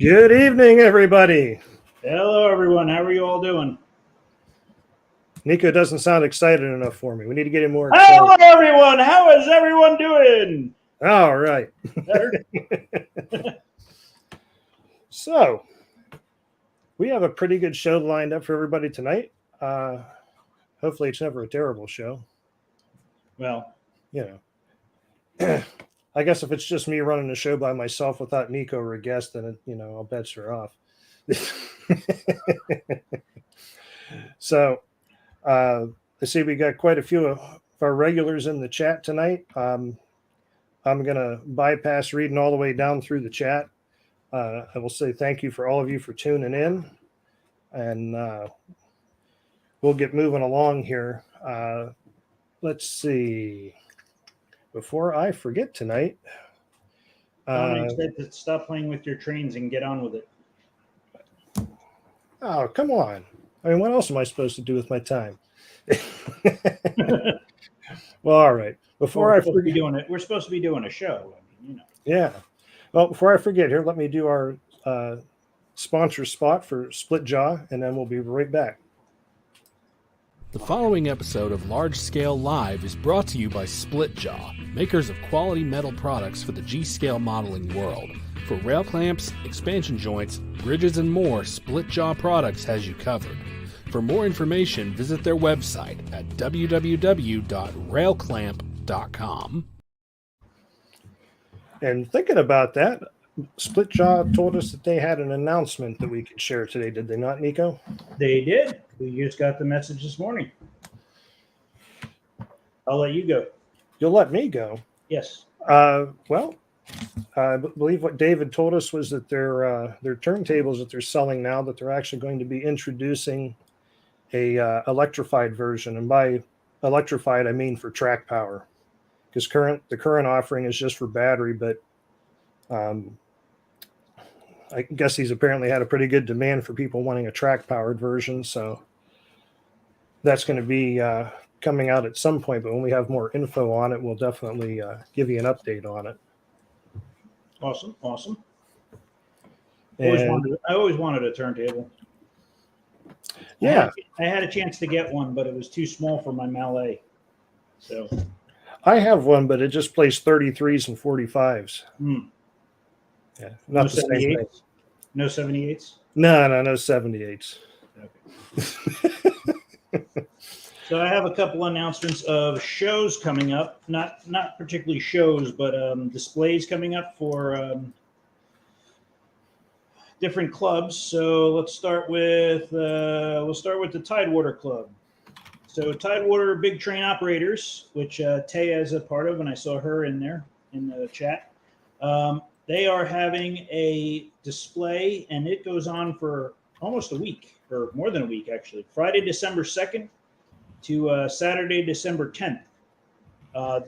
Good evening, everybody. Hello, everyone. How are you all doing? Nico doesn't sound excited enough for me. We need to get him more excited. Hello, everyone. How is everyone doing? All right. Better? So, we have a pretty good show lined up for everybody tonight. Hopefully, it's never a terrible show. Well, You know, I guess if it's just me running the show by myself without Nico or a guest, then all bets are off. So, I see we got quite a few of our regulars in the chat tonight. I'm going to bypass reading all the way down through the chat. I will say thank you for all of you for tuning in, and we'll get moving along here. Let's see. Before I forget tonight, Dominic said to stop playing with your trains and get on with it. Oh, come on. I mean, what else am I supposed to do with my time? Well, all right. Before I forget, we're supposed to be doing a show. I mean, Yeah. Well, before I forget here, let me do our sponsor spot for Split Jaw, and then we'll be right back. The following episode of Large Scale Live is brought to you by Split Jaw, makers of quality metal products for the G-scale modeling world. For rail clamps, expansion joints, bridges, and more, Split Jaw Products has you covered. For more information, visit their website at www.railclamp.com. And thinking about that, Split Jaw told us that they had an announcement that we could share today. Did they not, Nico? They did. We just got the message this morning. I'll let you go. You'll let me go? Yes. Well, I believe what David told us was that their turntables that they're selling now, that they're actually going to be introducing a electrified version. And by electrified, I mean for track power. Because the current offering is just for battery, but I guess he's apparently had a pretty good demand for people wanting a track-powered version, so that's going to be coming out at some point. But when we have more info on it, we'll definitely give you an update on it. Awesome. I always wanted a turntable. Yeah, I had a chance to get one, but it was too small for my Malay. So I have one, but it just plays 33s and 45s. Yeah, not the same thing. No 78s? No 78s. Okay. So I have a couple announcements of shows coming up. Not particularly shows, but displays coming up for different clubs. So let's start with the Tidewater Club. So Tidewater Big Train Operators, which Taya is a part of, and I saw her in there in the chat. They are having a display, and it goes on for almost a week, or more than a week, actually. Friday, December 2nd to Saturday, December 10th.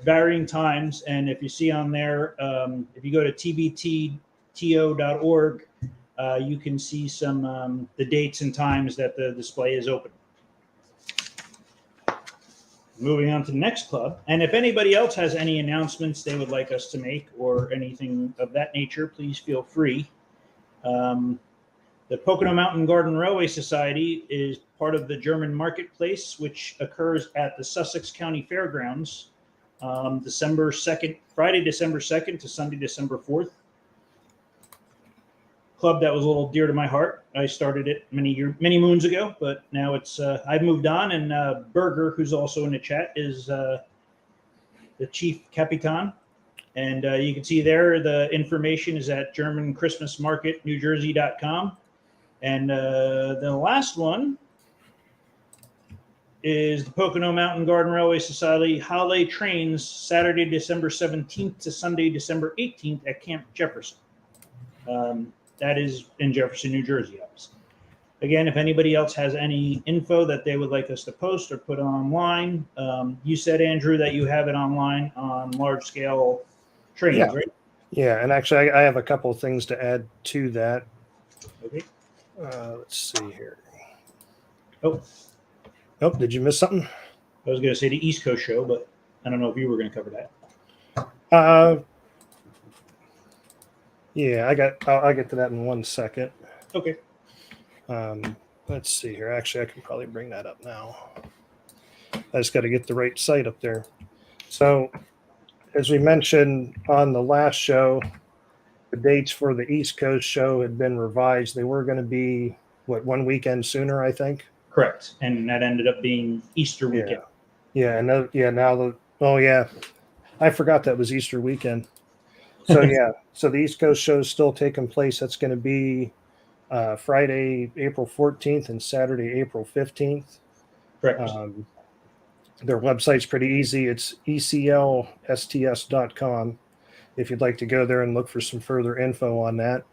Varying times, and if you see on there, if you go to tbtto.org, you can see some the dates and times that the display is open. Moving on to the next club. And if anybody else has any announcements they would like us to make or anything of that nature, please feel free. The Pocono Mountain Garden Railway Society is part of the German Marketplace, which occurs at the Sussex County Fairgrounds, December 2nd, Friday, December 2nd to Sunday, December 4th. Club that was a little dear to my heart. I started it many moons ago, but now it's I've moved on. And Berger, who's also in the chat, is the chief capitan. And you can see there the information is at GermanChristmasMarketNewJersey.com. And the last one is the Pocono Mountain Garden Railway Society holiday trains, Saturday, December 17th to Sunday, December 18th at Camp Jefferson. That is in Jefferson, New Jersey, obviously. Again, if anybody else has any info that they would like us to post or put online, you said, Andrew, that you have it online on large scale trains, right? Yeah, and actually, I have a couple of things to add to that. Okay. Let's see here. Oh, did you miss something? I was going to say the East Coast show, but I don't know if you were going to cover that. Yeah, I'll get to that in 1 second. Okay. Let's see here. Actually, I can probably bring that up now. I just got to get the right site up there. So, as we mentioned on the last show, the dates for the East Coast show had been revised. They were going to be, what, 1 weekend sooner, I think? Correct. And that ended up being Easter weekend. Yeah. Oh, yeah. I forgot that was Easter weekend. So, yeah. So, the East Coast show is still taking place. That's going to be Friday, April 14th and Saturday, April 15th. Correct. Their website's pretty easy. It's eclsts.com if you'd like to go there and look for some further info on that.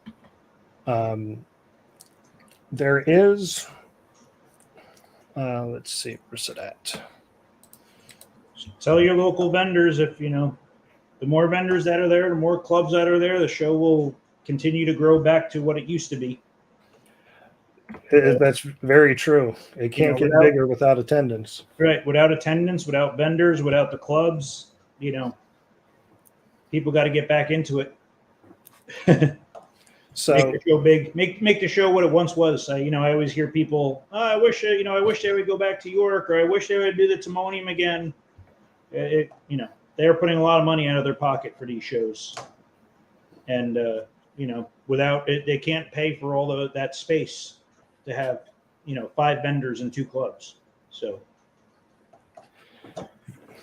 There is, let's see, where's it at? Tell your local vendors if, the more vendors that are there, the more clubs that are there, the show will continue to grow back to what it used to be. That's very true. It can't get bigger without attendance. Right. Without attendance, without vendors, without the clubs, people got to get back into it. So make the show big, make the show what it once was. I always hear people, I wish they would go back to York, or I wish they would do the Timonium again. They're putting a lot of money out of their pocket for these shows. And, without it, they can't pay for all that space to have, 5 vendors and 2 clubs. So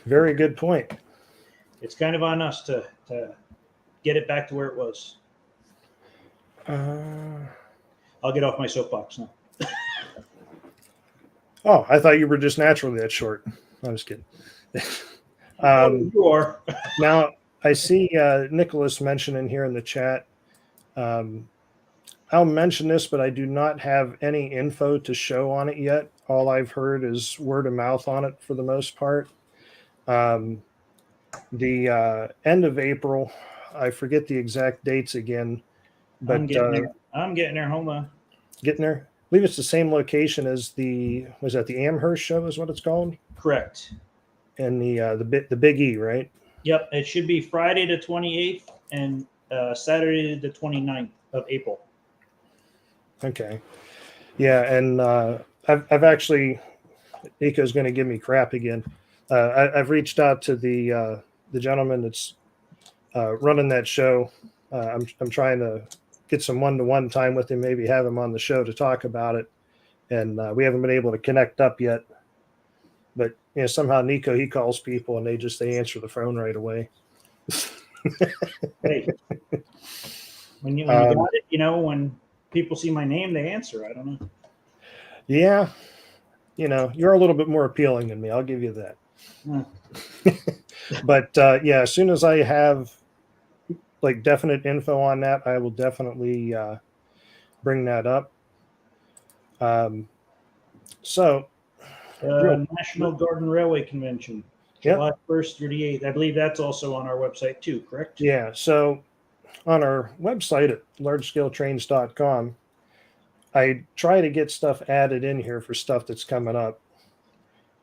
very good point. It's kind of on us to get it back to where it was. I'll get off my soapbox now. Oh, I thought you were just naturally that short. I was kidding. You are. Now, I see Nicholas mentioning here in the chat. I'll mention this, but I do not have any info to show on it yet. All I've heard is word of mouth on it for the most part. The end of April, I forget the exact dates again, but I'm getting there. Hold on. Getting there. I believe it's the same location as the Amherst show is what it's called? Correct. And the Big E, right? Yep. It should be Friday the 28th and Saturday the 29th of April. Okay. Yeah, and I've actually, Nico's going to give me crap again. I've reached out to the gentleman that's running that show. I'm trying to get some one-to-one time with him, maybe have him on the show to talk about it, and we haven't been able to connect up yet. But somehow Nico, he calls people and they answer the phone right away. Hey, when you got it, when people see my name, they answer. I don't know. Yeah, you're a little bit more appealing than me. I'll give you that. But yeah, as soon as I have like definite info on that, I will definitely bring that up. National Garden Railway Convention, July 1st through the 8th. I believe that's also on our website too, correct? Yeah. So on our website at largescaletrains.com, I try to get stuff added in here for stuff that's coming up.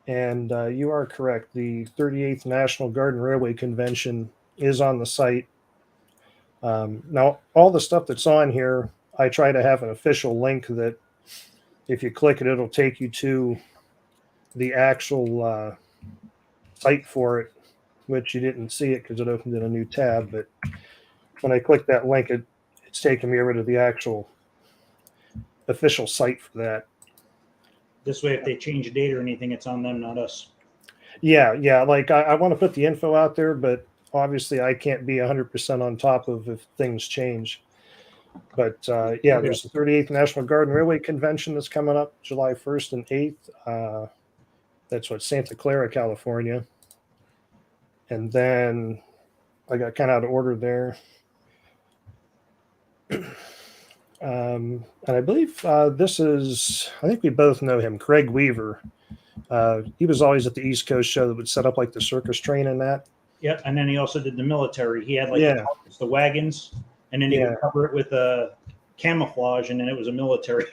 And you are correct. The 38th National Garden Railway Convention is on the site. Now, all the stuff that's on here, I try to have an official link that if you click it, it'll take you to the actual site for it, which you didn't see it because it opened in a new tab. But when I click that link, it's taking me over to the actual official site for that. This way, if they change a date or anything, it's on them, not us. Yeah. Like I want to put the info out there, but obviously I can't be 100% on top of if things change. But yeah, there's the 38th National Garden Railway Convention that's coming up July 1st and 8th. That's Santa Clara, California. And then I got kind of out of order there. And I believe I think we both know him, Craig Weaver. He was always at the East Coast show that would set up like the circus train and that. Yep, and then he also did the military. He had the wagons, and then he would cover it with camouflage, and then it was a military.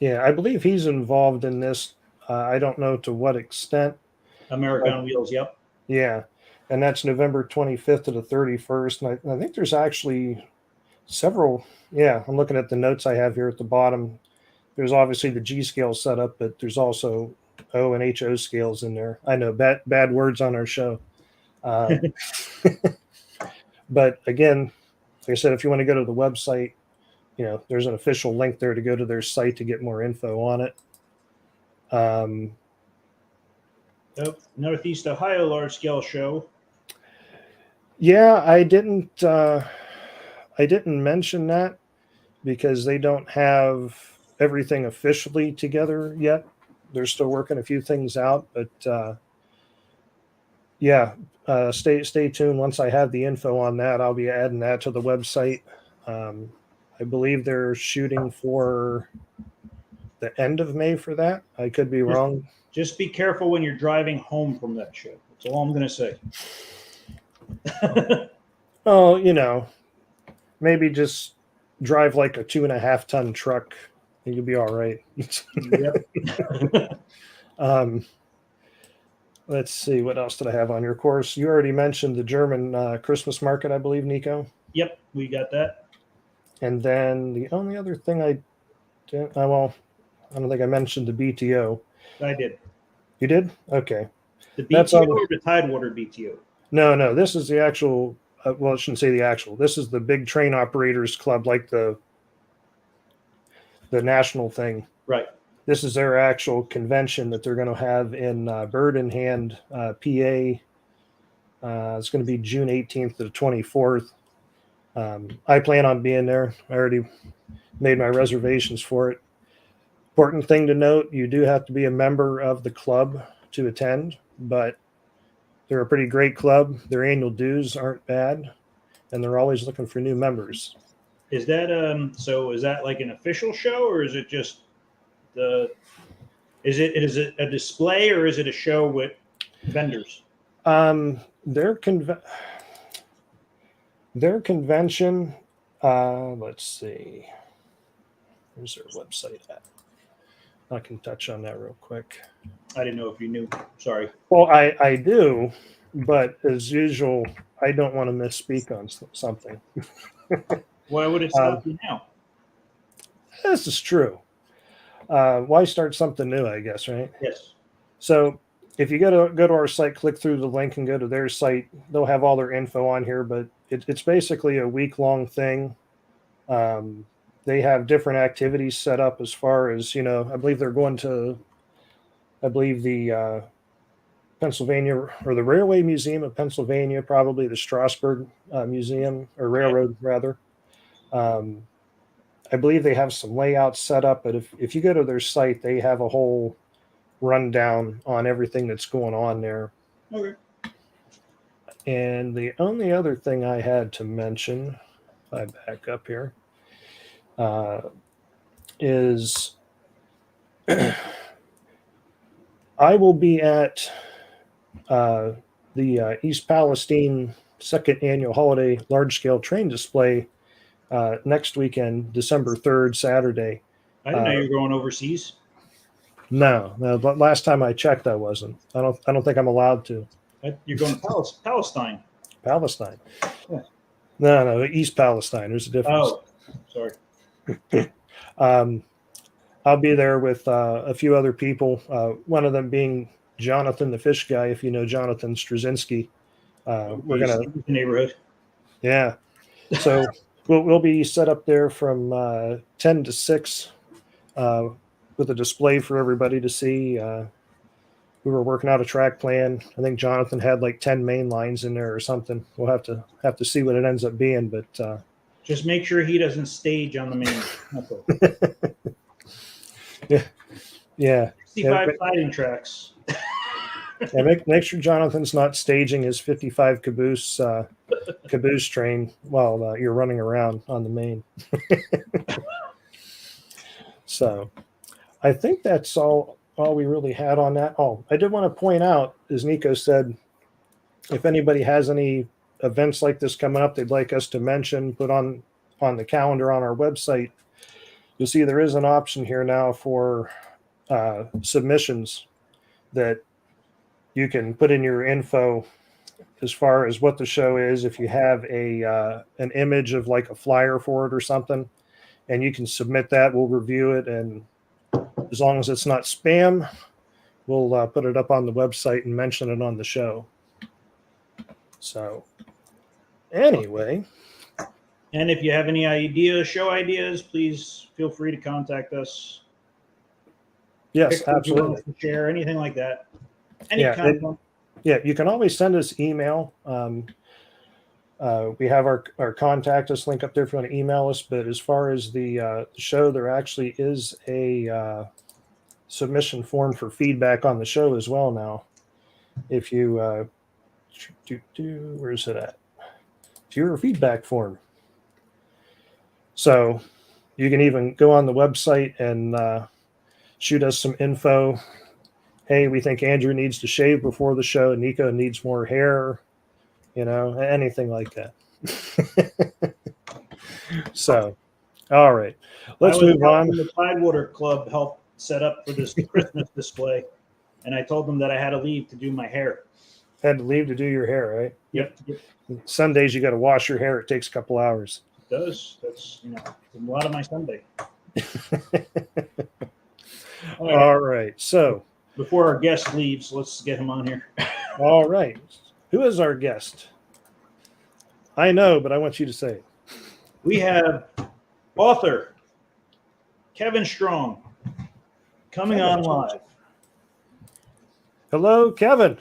Yeah, I believe he's involved in this. I don't know to what extent. America on Wheels, yep. Yeah, and that's November 25th to the 31st. And I think there's actually several. Yeah, I'm looking at the notes I have here at the bottom. There's obviously the G scale setup, but there's also O and HO scales in there. I know bad words on our show. Uh, but again, like I said, if you want to go to the website, there's an official link there to go to their site to get more info on it. Northeast Ohio large scale show. Yeah, I didn't mention that because they don't have everything officially together yet. They're still working a few things out, but stay tuned. Once I have the info on that, I'll be adding that to the website. I believe they're shooting for the end of May for that. I could be wrong. Just be careful when you're driving home from that show. That's all I'm going to say. Oh, maybe just drive like a 2.5 ton truck and you'll be all right. Yep. Let's see, what else did I have on your course? You already mentioned the German Christmas market, I believe, Nico. Yep, we got that. And then the only other thing I don't think I mentioned the BTO. I did. You did? Okay. The BTO or the Tidewater BTO? No, this is the actual, I shouldn't say the actual. This is the big train operators club, like the national thing. Right. This is their actual convention that they're going to have in Bird in Hand, PA. It's going to be June 18th to the 24th. I plan on being there. I already made my reservations for it. Important thing to note, you do have to be a member of the club to attend, but they're a pretty great club. Their annual dues aren't bad, and they're always looking for new members. Is that so is that like an official show, or is it just is it a display, or is it a show with vendors? Their convention, let's see, where's their website at? I can touch on that real quick. I didn't know if you knew. Sorry. Well, I do, but as usual, I don't want to misspeak on something. Why would it stop you now? This is true. Why start something new, I guess, right? Yes. So if you go to our site, click through the link and go to their site, they'll have all their info on here, but it's basically a week-long thing. They have different activities set up as far as, I believe they're going to, the Pennsylvania or the Railway Museum of Pennsylvania, probably the Strasburg Museum or Railroad rather. I believe they have some layouts set up, but if you go to their site, they have a whole rundown on everything that's going on there. Okay. And the only other thing I had to mention, if I back up here, is I will be at the East Palestine second annual holiday large-scale train display next weekend, December 3rd, Saturday. I didn't know you were going overseas. No. Last time I checked, I wasn't. I don't think I'm allowed to. You're going to Palestine. Palestine. Yeah. No, East Palestine. There's a difference. Oh, sorry. I'll be there with a few other people. One of them being Jonathan, the fish guy. If you know Jonathan Straczynski, we're gonna the neighborhood. Yeah. So we'll be set up there from 10 to 6 with a display for everybody to see. We were working out a track plan. I think Jonathan had like 10 main lines in there or something. We'll have to see what it ends up being, but just make sure he doesn't stage on the main. Yeah. 65 siding tracks. Yeah, make sure Jonathan's not staging his 55 caboose train while you're running around on the main. So I think that's all we really had on that. Oh, I did want to point out, as Nico said, if anybody has any events like this coming up they'd like us to mention, put on the calendar on our website, you'll see there is an option here now for submissions that you can put in your info as far as what the show is. If you have an image of like a flyer for it or something, and you can submit that, we'll review it, and as long as it's not spam, we'll put it up on the website and mention it on the show. So anyway, And if you have any show ideas, please feel free to contact us. yes, Pictures you want absolutely. us to share, anything like that. Any Yeah, content. Yeah, you can always send us email. We have our contact us link up there if you want to email us. But as far as the show, there actually is a submission form for feedback on the show as well now. If you where's it at? Viewer feedback form. So you can even go on the website and shoot us some info. Hey, we think Andrew needs to shave before the show. Nico needs more hair. Anything like that. So, all right, let's move on. The Tidewater Club helped set up for this Christmas display, and I told them that I had to leave to do my hair. Had to leave to do your hair, right? Yep. Some days you got to wash your hair. It takes a couple hours. It does. That's a lot of my Sunday. All right. So before our guest leaves, let's get him on here. All right. Who is our guest? I know, but I want you to say it. We have author Kevin Strong coming on live. Hello, Kevin.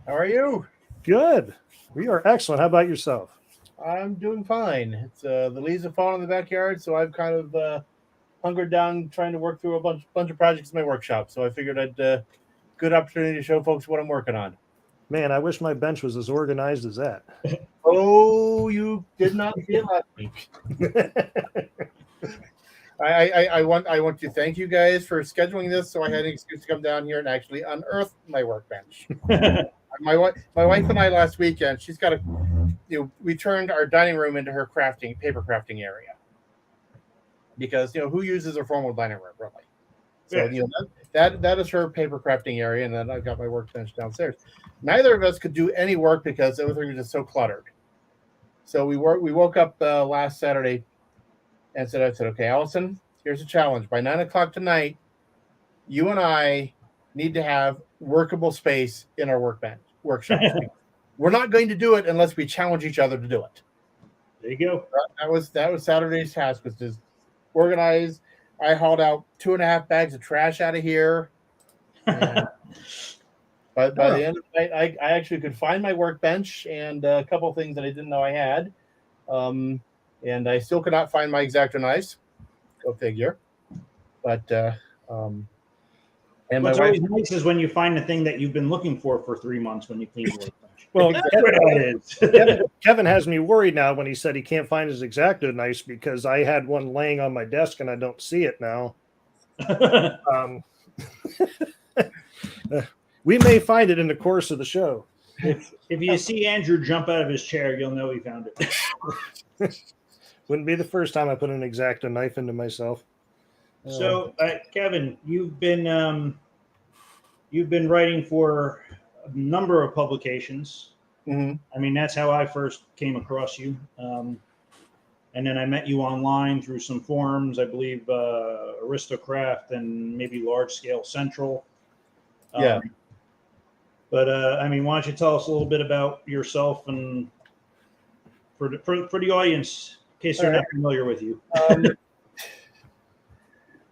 How are you? Good. We are excellent. How about yourself? I'm doing fine. It's the leaves have fallen in the backyard, so I've kind of hunkered down trying to work through a bunch of projects in my workshop. So I figured I'd good opportunity to show folks what I'm working on. Man, I wish my bench was as organized as that. Oh, you did not see it last week. I want to thank you guys for scheduling this, so I had an excuse to come down here and actually unearth my workbench. My wife and I last weekend, she's got we turned our dining room into her paper crafting area. Because who uses a formal dining room really? So that is her paper crafting area, and then I've got my workbench downstairs. Neither of us could do any work because everything was just so cluttered. So we woke up last Saturday and I said, okay, Allison, here's a challenge. By 9 o'clock tonight, you and I need to have workable space in our workshop. We're not going to do it unless we challenge each other to do it. There you go. That was Saturday's task, was to organize. I hauled out 2.5 bags of trash out of here. By the end of the night, I actually could find my workbench and a couple of things that I didn't know I had. And I still could not find my X-Acto knives. Go figure. But and what's my wife, always nice is when you find the thing that you've been looking for 3 months when you clean your workbench. Well, Exactly. Kevin has me worried now when he said he can't find his X-Acto knives because I had one laying on my desk and I don't see it now. We may find it in the course of the show. If you see Andrew jump out of his chair, you'll know he found it. Wouldn't be the first time I put an X-Acto knife into myself. So, Kevin, you've been writing for a number of publications. Mhm. I mean, that's how I first came across you. And then I met you online through some forums, I believe, aristo-craft and maybe Large Scale Central. Yeah. But I mean, why don't you tell us a little bit about yourself and for the audience, in case they're not familiar with you.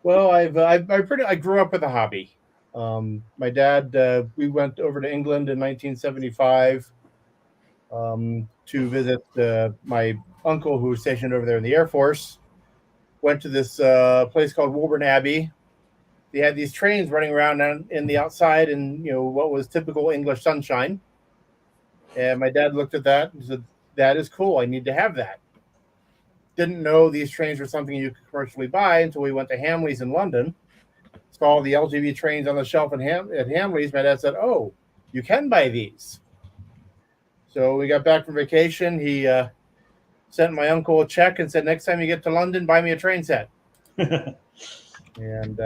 Well, I grew up with a hobby. My dad, we went over to England in 1975 to visit my uncle who was stationed over there in the Air Force. Went to this place called Woburn Abbey. They had these trains running around in the outside in what was typical English sunshine. And my dad looked at that and said, "That is cool. I need to have that." Didn't know these trains were something you could commercially buy until we went to Hamleys in London. Saw the LGV trains on the shelf at Hamleys. My dad said, "Oh, you can buy these." So we got back from vacation. He sent my uncle a check and said, "Next time you get to London, buy me a train set." And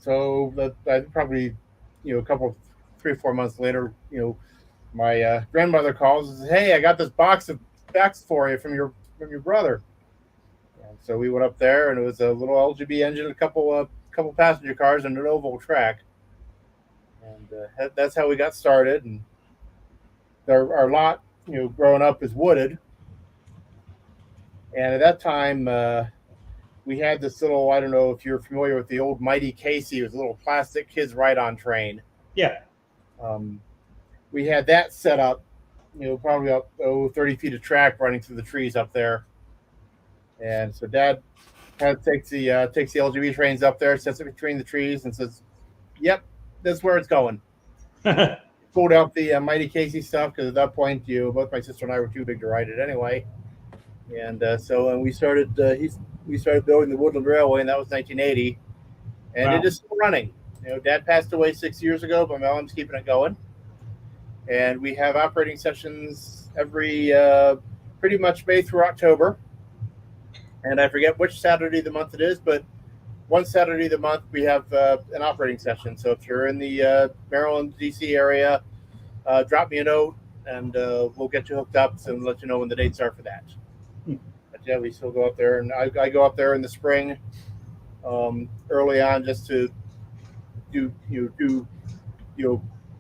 so I probably, a couple, 3 or 4 months later, my grandmother calls and says, "Hey, I got this box of backs for you from your brother." And so we went up there, and it was a little LGB engine, a couple passenger cars, and an oval track. And that's how we got started. And our lot, growing up, is wooded. And at that time, we had this little, I don't know if you're familiar with the old Mighty Casey. It was a little plastic kids ride-on train. Yeah. We had that set up, probably up 30 feet of track running through the trees up there. And so Dad takes the LGB trains up there, sets it between the trees, and says, "Yep, that's where it's going." Pulled out the Mighty Casey stuff because at that point, both my sister and I were too big to ride it anyway. And so we started building the Woodland Railway, and that was 1980, and It is still running. Dad passed away 6 years ago, but my mom's keeping it going. And we have operating sessions every pretty much May through October. And I forget which Saturday of the month it is, but one Saturday of the month we have an operating session. So if you're in the Maryland, D.C. area, drop me a note, and we'll get you hooked up and let you know when the dates are for that. But yeah, we still go up there, and I go up there in the spring, early on, just to do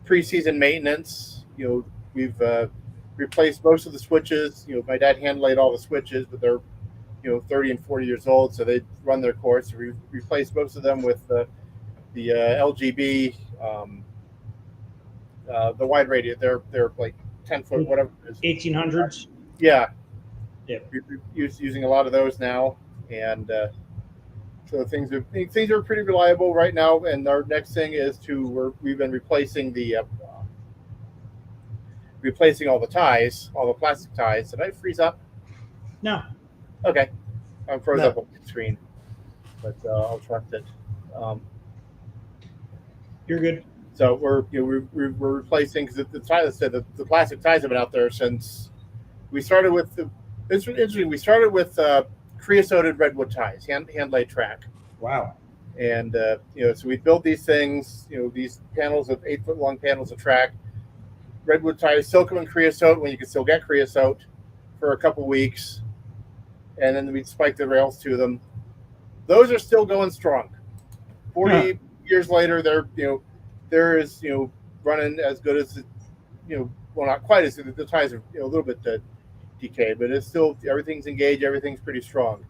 pre-season maintenance. We've replaced most of the switches. My dad hand laid all the switches, but they're 30 and 40 years old, so they run their course. We replaced most of them with the LGB, the wide radius. They're like 10-foot, whatever it is. 1800s. Yeah. Yeah. We're using a lot of those now, and so things are pretty reliable right now. And our next thing is we've been replacing all the ties, all the plastic ties. Did I freeze up? No. Okay, I'm froze No. up on the screen, but I'll trust it. You're good. So we're replacing, because the plastic ties have been out there since we started with it's interesting. We started with creosoted redwood ties, hand laid track. Wow. And so we built these things, these panels of 8-foot long panels of track, redwood ties, silicone and creosote when you can still get creosote, for a couple weeks, and then we'd spike the rails to them. Those are still going strong. 40 years later, they're is running as good as well, not quite as good. The ties are a little bit decayed, but it's still, everything's engaged, everything's pretty strong.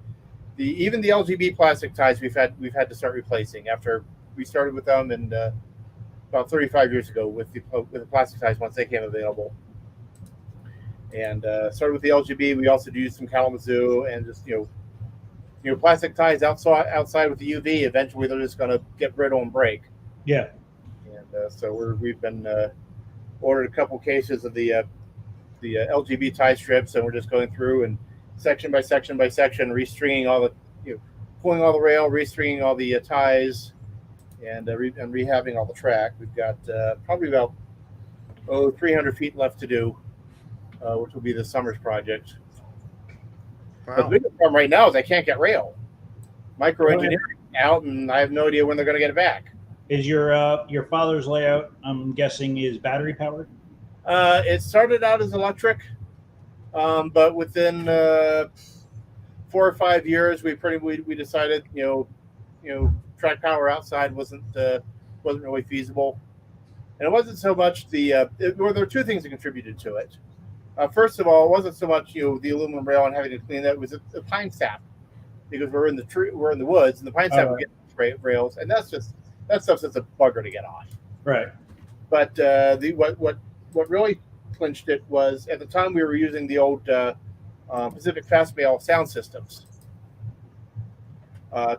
Even the LGB plastic ties we've had to start replacing after we started with them, and about 35 years ago with the plastic ties once they came available. And started with the LGB. We also do some Kalamazoo, and just plastic ties outside with the UV. Eventually, they're just going to get brittle and break. Yeah. And so we've been ordered a couple cases of the LGB tie strips, and we're just going through and section by section by section, restringing all the pulling all the rail, restringing all the ties, and rehabbing all the track. We've got probably about 300 feet left to do, which will be the summer's project. Wow. But the biggest problem right now is I can't get rail. Microengineering out, and I have no idea when they're going to get it back. Is your father's layout, I'm guessing, is battery powered? It started out as electric, but within 4 or 5 years, we decided track power outside wasn't really feasible, and it wasn't so much there were two things that contributed to it. First of all, it wasn't so much the aluminum rail and having to clean that. It was the pine sap, because we're in the woods, and the pine sap would get rails, and that stuff's just a bugger to get off. Right. But what really clinched it was, at the time, we were using the old Pacific Fastmail sound systems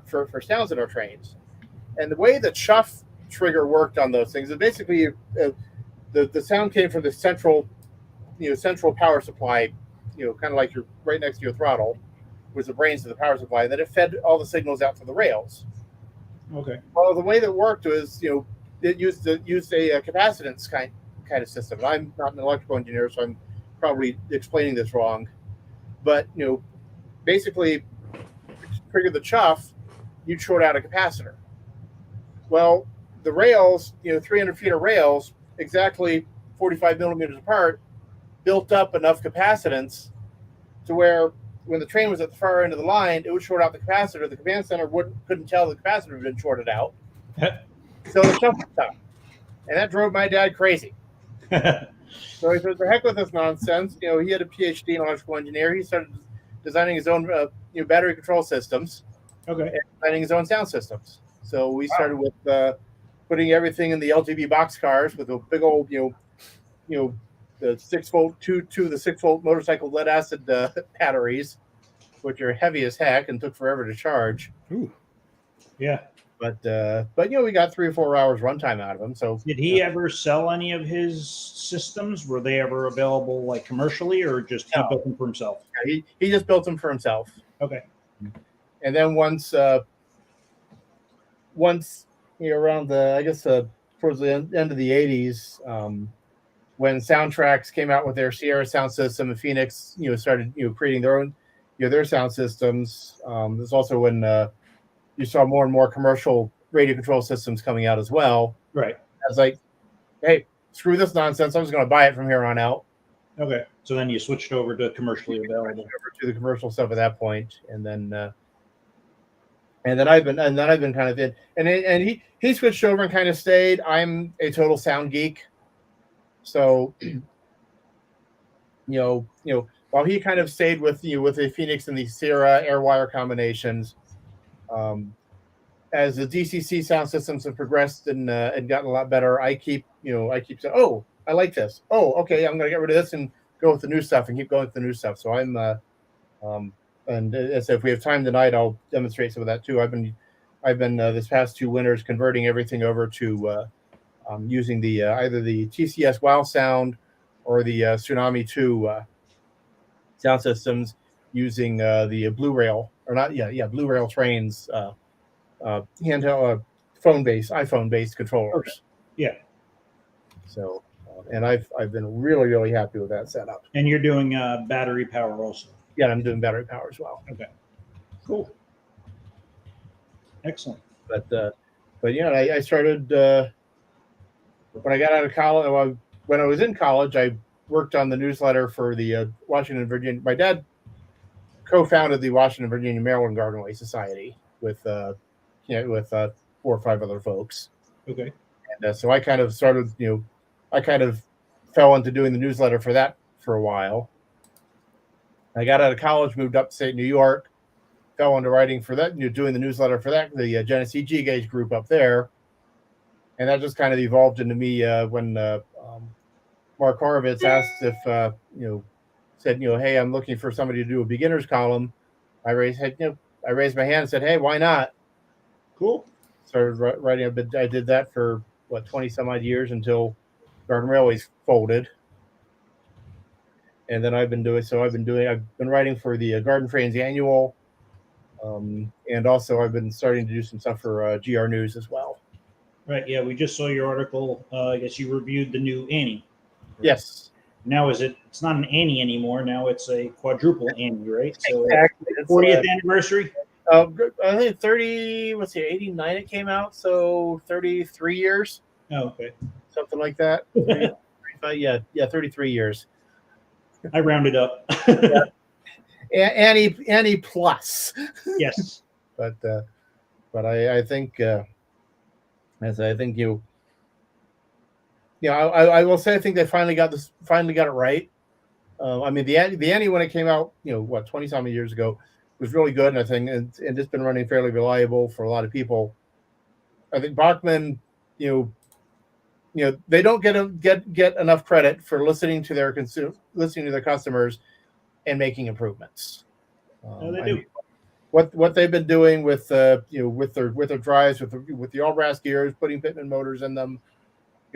for sounds in our trains. And the way the chuff trigger worked on those things is basically the sound came from the central power supply, kind of like you're right next to your throttle, was the brains of the power supply. And then it fed all the signals out to the rails. Okay. Well, the way that worked was, it used a capacitance kind of system. And I'm not an electrical engineer, so I'm probably explaining this wrong. But basically, to trigger the chuff, you'd short out a capacitor. Well, the rails, 300 feet of rails, exactly 45 millimeters apart, built up enough capacitance to where when the train was at the far end of the line, it would short out the capacitor. The command center couldn't tell the capacitor had been shorted out. So the shuffle stopped. And that drove my dad crazy. So he said, "The heck with this nonsense." You know, he had a PhD in electrical engineering. He started designing his own battery control systems. Okay. And designing his own sound systems. So we started with putting everything in the LTV boxcars with a big old, the 6-volt, two of the 6-volt motorcycle lead acid batteries, which are heavy as heck and took forever to charge. Ooh. Yeah. But we got 3 or 4 hours runtime out of them. So did he ever sell any of his systems? Were they ever available like commercially, or just he built them for himself? Yeah, he just built them for himself. Okay. And then once around towards the end of the 80s, when Soundtracks came out with their Sierra sound system and Phoenix started creating their own their sound systems, there's also when you saw more and more commercial radio control systems coming out as well. Right. I was like, hey, screw this nonsense, I'm just going to buy it from here on out. Okay. So then you switched over to commercially available. Over to the commercial stuff at that point, and then I've been kind of in, and he switched over and kind of stayed. I'm a total sound geek, so while he kind of stayed with with the Phoenix and the Sierra AirWire combinations, as the DCC sound systems have progressed and gotten a lot better, I keep saying, oh, I like this. Oh, okay, I'm gonna get rid of this and go with the new stuff and keep going with the new stuff. So I'm and as if we have time tonight, I'll demonstrate some of that too. I've been this past 2 winters converting everything over to using the either the TCS WOW sound or the Tsunami 2 sound systems using the Blue Rail Blue Rail trains handheld iPhone based controllers. Okay. Yeah. So and I've been really happy with that setup. And you're doing battery power also. Yeah, I'm doing battery power as well. Okay. Cool. Excellent. But yeah, I started when I got out of college. When I was in college, I worked on the newsletter for the Washington, Virginia. My dad co-founded the Washington, Virginia, Maryland Gardenway Society with 4 or 5 other folks. Okay. And so I kind of started, I kind of fell into doing the newsletter for that for a while. I got out of college, moved upstate New York, fell into writing for that, doing the newsletter for that, the Genesee G Gauge group up there. And that just kind of evolved into me when Mark Horowitz asked if, said, hey, I'm looking for somebody to do a beginner's column. I raised my hand and said, hey, why not? Cool. Started writing a bit. I did that for 20 some odd years until Garden Railways folded. And then I've been writing for the Garden Trains Annual. And also I've been starting to do some stuff for GR News as well. Right. Yeah. We just saw your article. I guess you reviewed the new Annie. Yes. Now it's not an Annie anymore. Now it's a quadruple Annie, right? So exactly. 40th anniversary. I think 89 it came out. So 33 years. Oh, okay. Something like that. 33 years. I rounded up. Annie plus. Yes. But I think I will say I think they finally got it right. I mean the Annie when it came out 20 something years ago was really good, and I think and it's been running fairly reliable for a lot of people. I think Bachman they don't get enough credit for listening to their customers and making improvements. No, they do. What they've been doing with with their drives with the all brass gears, putting Pitman motors in them,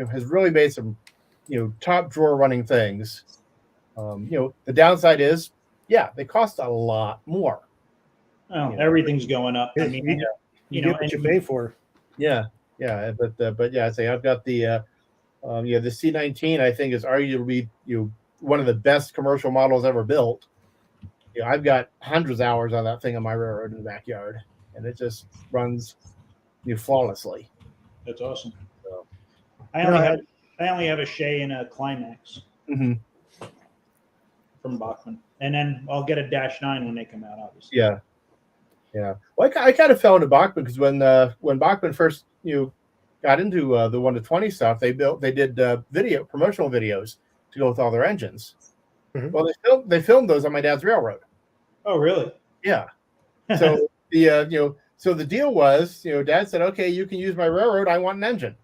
has really made some top drawer running things. The downside is they cost a lot more. Oh, everything's going up. I mean, you get what you pay for. Yeah, but yeah, I'd say I've got the the C19. I think is arguably one of the best commercial models ever built. I've got hundreds of hours on that thing on my railroad in the backyard, and it just runs flawlessly. That's awesome. So, I I only have a Shea and a Climax Mm-hmm. from Bachman, and then I'll get a -9 when they come out. Obviously. Yeah. Yeah. Well, I kind of fell into Bachman because when Bachman first got into the 1 to 20 stuff, they did promotional videos to go with all their engines. Mhm. Well, they filmed those on my dad's railroad. Oh, really? Yeah. So so the deal was, Dad said, okay, you can use my railroad. I want an engine.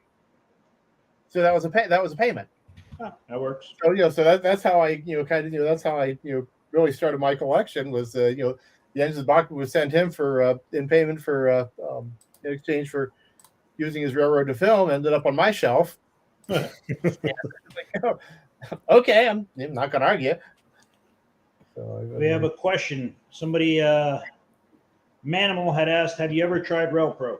So that was a payment. Oh, that works. So so that's how I that's how I really started my collection was the engines Bachman would send him for in payment for in exchange for using his railroad to film, ended up on my shelf. Okay, I'm not gonna argue. So We have a question. Somebody, Manimal had asked, "Have you ever tried RailPro?"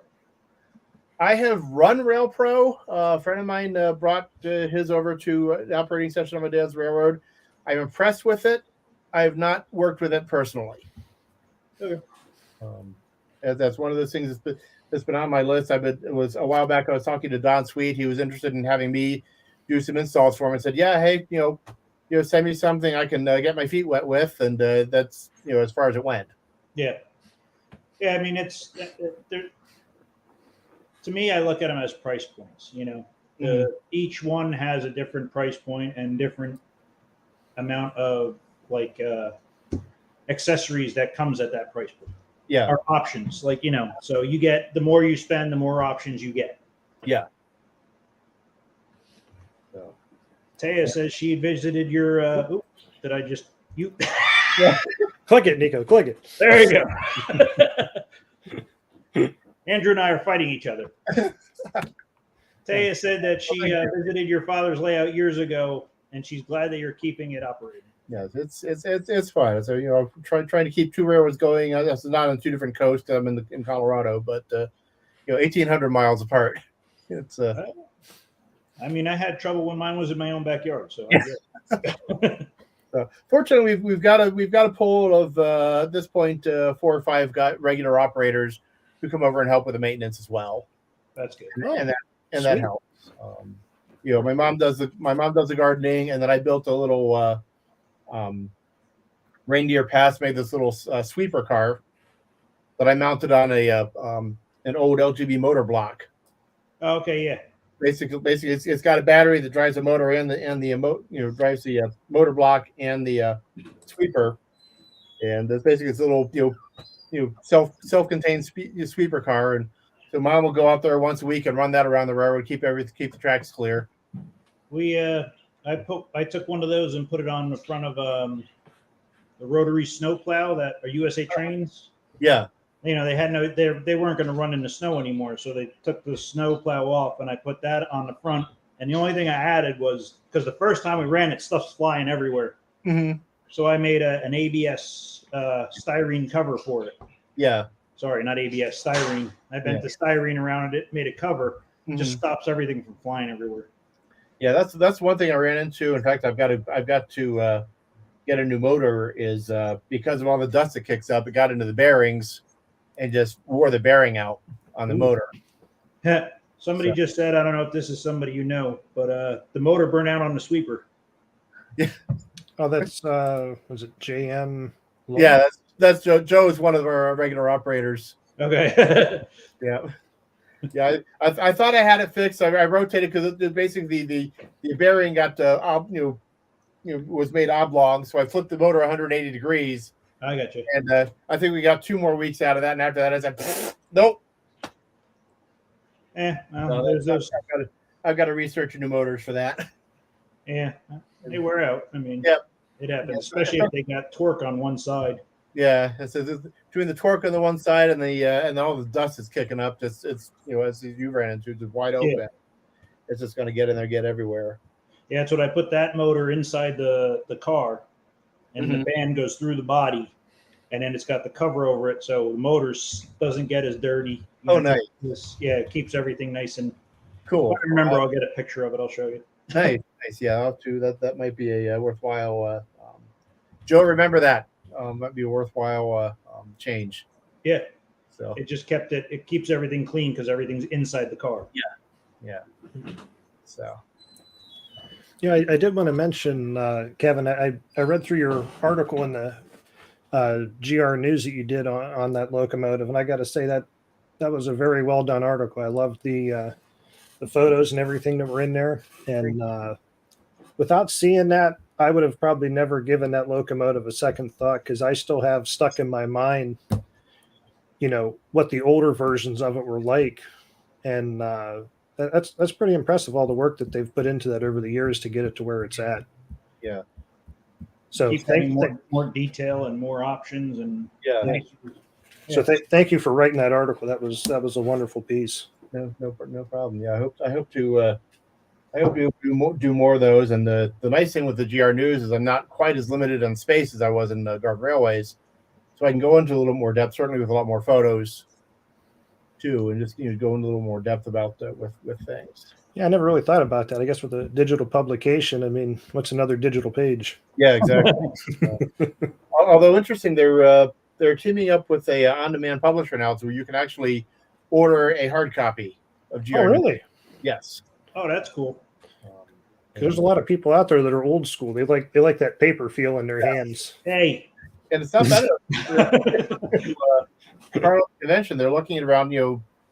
I have run RailPro. A friend of mine brought his over to the operating session on my dad's railroad. I'm impressed with it. I have not worked with it personally. Okay. That's one of those things that's been on my list. It was a while back. I was talking to Don Sweet. He was interested in having me do some installs for him and said, "Yeah, hey, send me something I can get my feet wet with." And that's as far as it went. Yeah. Yeah. I mean, to me, I look at them as price points. Each one has a different price point and different amount of accessories that comes at that price point. Yeah. Or options, so you get the more you spend, the more options you get. Yeah. So. Taya says she visited your. Did I just you? Yeah. Click it, Nico. Click it. There you go. Andrew and I are fighting each other. Taya said that she visited your father's layout years ago, and she's glad that you're keeping it operating. Yes, it's fine. So trying to keep two railroads going. That's not on two different coasts. I'm in Colorado, but 1,800 miles apart. It's I mean, I had trouble when mine was in my own backyard. So, so fortunately, we've got a pool of at this point 4 or 5 regular operators who come over and help with the maintenance as well. That's good. And that helps. My mom does the gardening, and then I built a little reindeer pass, made this little sweeper car that I mounted on an old LGB motor block. Okay, yeah. Basically, it's got a battery that drives the motor and drives the motor block and the sweeper, and it's basically it's a little self-contained sweeper car. And so Mom will go out there once a week and run that around the railroad, keep the tracks clear. I took one of those and put it on the front of the rotary snowplow that are USA trains. Yeah. They weren't going to run in the snow anymore, so they took the snowplow off, and I put that on the front. And the only thing I added was because the first time we ran it, stuff's flying everywhere. Mm-hmm. So I made an ABS styrene cover for it. Yeah. Sorry, not ABS, styrene. I bent the styrene around it, made a cover. Mm-hmm. Just stops everything from flying everywhere. Yeah, that's one thing I ran into. In fact, I've got to get a new motor is because of all the dust that kicks up. It got into the bearings and just wore the bearing out on the motor. Somebody just said, I don't know if this is somebody but the motor burned out on the sweeper. Yeah. Oh, that's was it JM? Yeah, that's Joe. Joe is one of our regular operators. Okay. Yeah. Yeah, I thought I had it fixed. I rotated because basically the bearing got was made oblong, so I flipped the motor 180 degrees. I got you. And I think we got 2 more weeks out of that, and after that, I said, nope. I've got to research new motors for that. Yeah, they wear out. I mean, it happens, especially if they got torque on one side. Yeah, it's between the torque on the one side and and all the dust is kicking up. It's as you ran into, it's wide open. Yeah. It's just going to get in there, get everywhere. Yeah, that's what I put that motor inside the car, and the band goes through the body, and then it's got the cover over it, so the motor doesn't get as dirty. Nice. It keeps everything nice and cool. If I remember, I'll get a picture of it. I'll show you. Nice. Yeah, I'll too. That might be a worthwhile. Joe, remember that. Might be a worthwhile change. Yeah. So it just it keeps everything clean because everything's inside the car. Yeah. So Yeah, I did want to mention, Kevin, I read through your article in the GR News that you did on that locomotive, and I got to say that was a very well done article. I loved the photos and everything that were in there. And without seeing that, I would have probably never given that locomotive a second thought because I still have stuck in my mind, what the older versions of it were like. And that's pretty impressive, all the work that they've put into that over the years to get it to where it's at. Yeah. So Keep having more detail and more options and Yeah. So thank you for writing that article. That was a wonderful piece. No problem. Yeah, I hope to do more of those. And the nice thing with the GR News is I'm not quite as limited on space as I was in Garden Railways, so I can go into a little more depth, certainly with a lot more photos too, and just go into a little more depth about with things. Yeah, I never really thought about that. I guess with a digital publication, I mean, what's another digital page? Yeah, exactly. Although interesting, they're teaming up with a on-demand publisher now, so you can actually order a hard copy of GR. Oh, really? Yes. Oh, that's cool. There's a lot of people out there that are old school. They like that paper feel in their hands. Hey, and it's not bad. Carl Convention, they're looking at around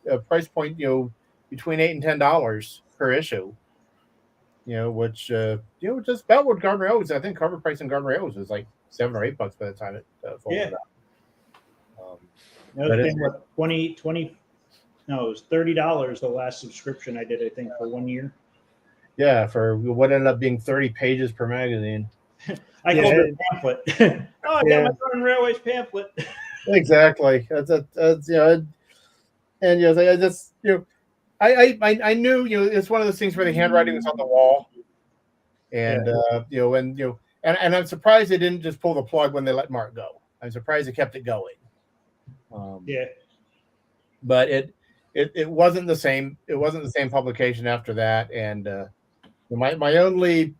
a price point between $8 and $10 per issue. Which just about what Garden Railways. I think cover price in Garden Railways was like $7 or $8 by the time it folded out. Another thing, what 20 no, it was $30 the last subscription I did, I think, for 1 year. Yeah, for what ended up being 30 pages per magazine. I called it a pamphlet. I got my Garden Railways pamphlet. Exactly. That's and I just I knew it's one of those things where the handwriting was on the wall, and and I'm surprised they didn't just pull the plug when they let Mark go. I'm surprised they kept it going. But it wasn't the same. It wasn't the same publication after that, and my only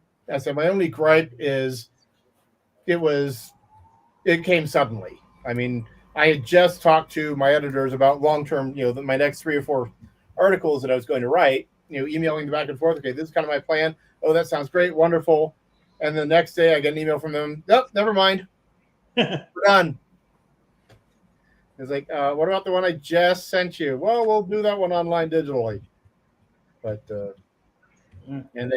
gripe is it came suddenly. I mean, I had just talked to my editors about long-term, my next 3 or 4 articles that I was going to write, emailing back and forth. Okay, this is kind of my plan. Oh, that sounds great. Wonderful. And the next day I get an email from them. Nope, never mind. We're done. It's like, what about the one I just sent you? Well, we'll do that one online digitally. But, and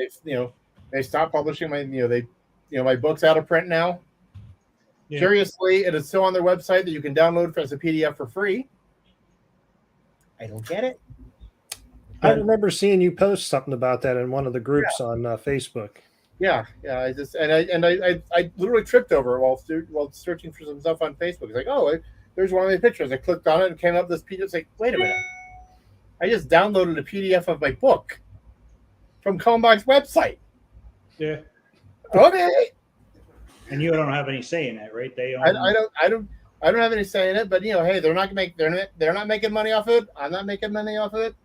they stopped publishing my book's out of print now. Yeah. Curiously, it is still on their website that you can download as a PDF for free. I don't get it. I remember seeing you post something about that in one of the groups on Facebook. Yeah. I literally tripped over it while searching for some stuff on Facebook. It's like, oh, there's one of my pictures. I clicked on it and came up this PDF. It's like, wait a minute. I just downloaded a PDF of my book from Kalmbach's website. Yeah. Okay. And you don't have any say in that, right? They own... I don't have any say in it, but hey, they're not making money off of it. I'm not making money off of it.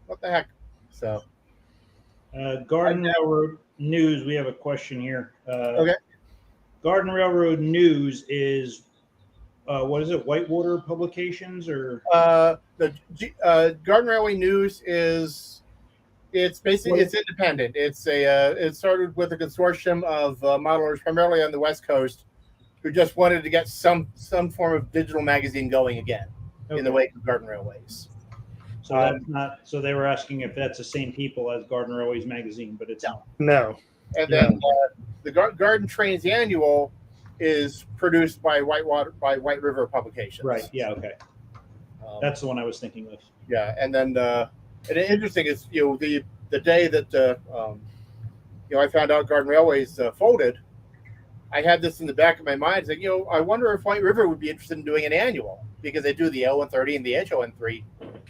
What the heck? So, Garden Railroad News. We have a question here. Okay. Garden Railroad News is what is it? Whitewater Publications or the Garden Railway News is. It's basically it's independent. It started with a consortium of modelers primarily on the West Coast who just wanted to get some form of digital magazine going again in the wake of Garden Railways. So that's not. So they were asking if that's the same people as Garden Railways magazine, but it's not. No. And then the Garden Trains Annual is produced by White River Publications. Right. Yeah. Okay. That's the one I was thinking of. Yeah, and then. And interesting is, the day that I found out Garden Railways folded, I had this in the back of my mind. It's like, I wonder if White River would be interested in doing an annual because they do the L130 and the HO130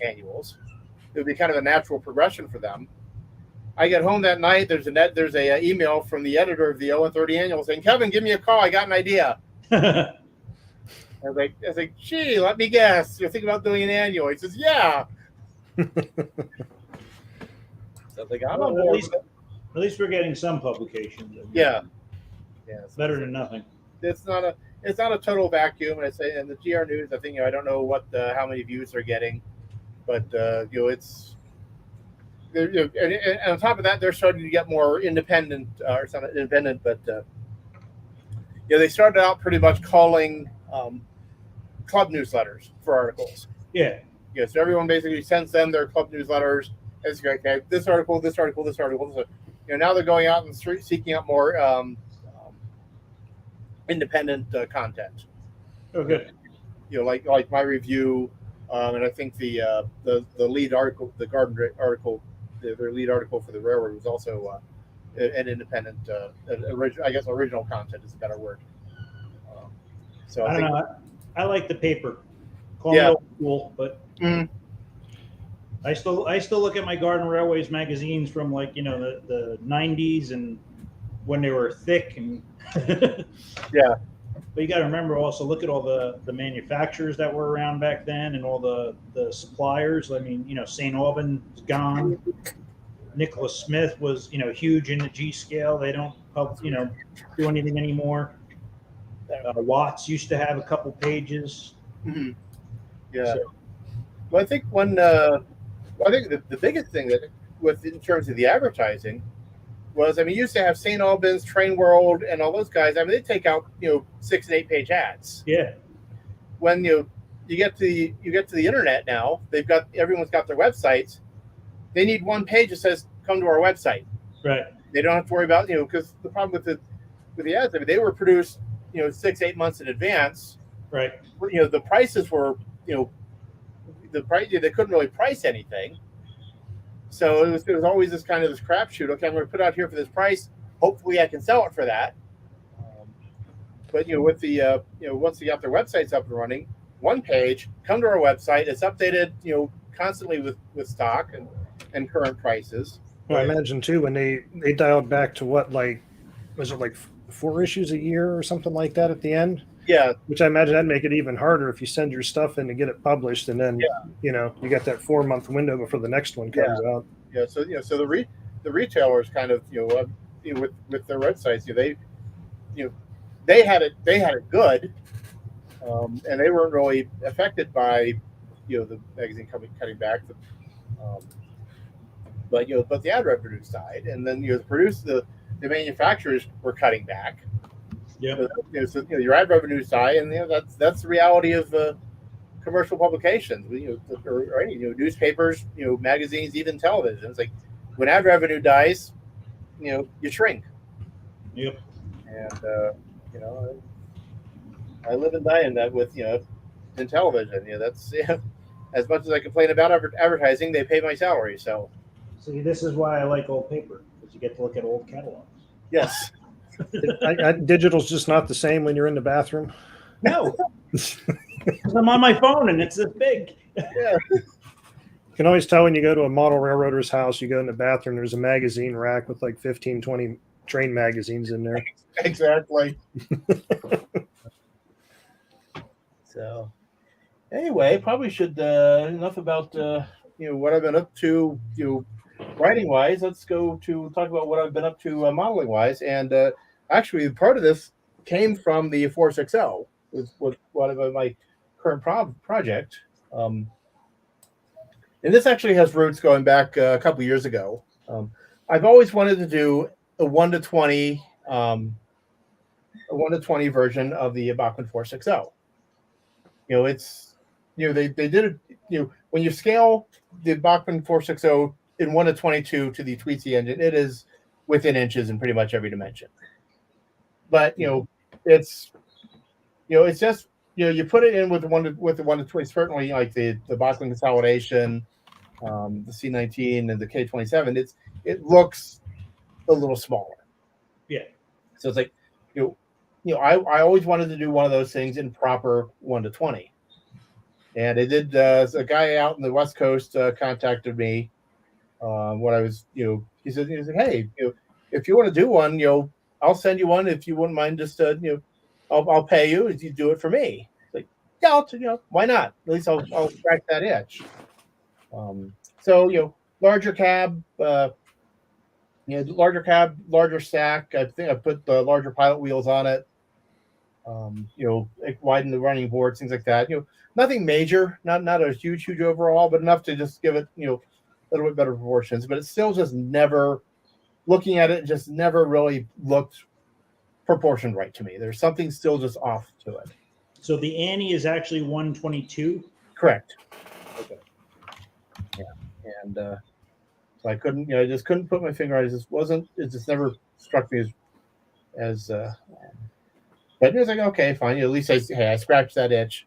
annuals. It would be kind of a natural progression for them. I get home that night. There's a email from the editor of the L130 annual saying, "Kevin, give me a call. I got an idea." I was like, gee, let me guess. You're thinking about doing an annual? He says, yeah. So like, I'm on board. At least we're getting some publications. Yeah. It's better than nothing. It's not a total vacuum. And I say, and the GR News, I think I don't know how many views they're getting, but and on top of that, they're starting to get more independent, or it's not independent, but they started out pretty much calling club newsletters for articles. Yeah. Yeah, so everyone basically sends them their club newsletters. It's like, okay, this article. So, now they're going out and seeking out more independent content. Oh, good. Like my review, and I think the lead article, the garden article, their lead article for the railroad was also an independent, original content is a better word. So I don't know. I like the paper. Call Yeah. me old school, but I still look at my Garden Railways magazines from the 90s and when they were thick and Yeah. But you got to remember also look at all the manufacturers that were around back then and all the suppliers. I mean, St. Albans gone. Nicholas Smith was huge in the G scale. They don't do anything anymore. Watts used to have a couple pages. Mm-hmm. Yeah. So, Well, I think I think the biggest thing that in terms of the advertising was, you used to have St. Albans, Train World, and all those guys. They take out 6 and 8 page ads. yeah. When you get to the internet now, everyone's got their websites. They need one page that says come to our website. Right. They don't have to worry about because the problem with the ads, they were produced 6-8 months in advance. Right. The prices were the price, they couldn't really price anything. So it was always this kind of this crapshoot. Okay, I'm going to put out here for this price. Hopefully, I can sell it for that. But with the once they got their websites up and running, one page, come to our website. It's updated constantly with stock and current prices. Well, I imagine too when they dialed back to what, like, was it like 4 issues a year or something like that at the end? Yeah, which I imagine that'd make it even harder if you send your stuff in to get it published, and then you got that 4-month window before the next one comes out. Yeah, so so the retailers kind of with their websites, they had it good, and they weren't really affected by the magazine cutting back, but the ad revenue side, and then the manufacturers were cutting back. Yeah. So your ad revenue side, and that's the reality of commercial publications, or any newspapers, magazines, even television. It's like when ad revenue dies, you shrink. Yep. And I live and die in that with in television. That's as much as I complain about advertising, they pay my salary. So See, this is why I like old paper, because you get to look at old catalogs. yes. Digital's just not the same when you're in the bathroom. No. I'm on my phone and it's this big. Yeah. You can always tell when you go to a model railroader's house, you go in the bathroom, there's a magazine rack with like 15, 20 train magazines in there. Exactly. So anyway, probably should enough about what I've been up to writing wise. Let's go to talk about what I've been up to modeling wise. And actually part of this came from the 460 with one of my current project. And this actually has roots going back a couple years ago. I've always wanted to do a 1-to-20 version of the Bachmann 460. It's they did it. When you scale the Bachmann 460 in 1-to-22 to the Tweetsie engine, it is within inches in pretty much every dimension. But it's just you put it in with the 1-to-20. Certainly, like the Bachmann consolidation, the C19 and the K27, it looks a little smaller. Yeah. So it's like I always wanted to do one of those things in proper 1-to-20, and it did. A guy out in the West Coast contacted me when I was he said, hey, if you want to do one, I'll send you one if you wouldn't mind. Just I'll pay you if you do it for me. It's like, yeah, why not? At least I'll scratch that itch. So larger cab, larger stack. I think I put the larger pilot wheels on it. Widen the running boards, things like that. Nothing major, not a huge overall, but enough to just give it little bit better proportions, but it still just never, looking at it, just never really looked proportioned right to me. There's something still just off to it. So the Annie is actually 122. Correct. Okay. Yeah, and so I couldn't, I just couldn't put my finger on it. It just never struck me as. But it was like, okay, fine. At least I scratched that itch.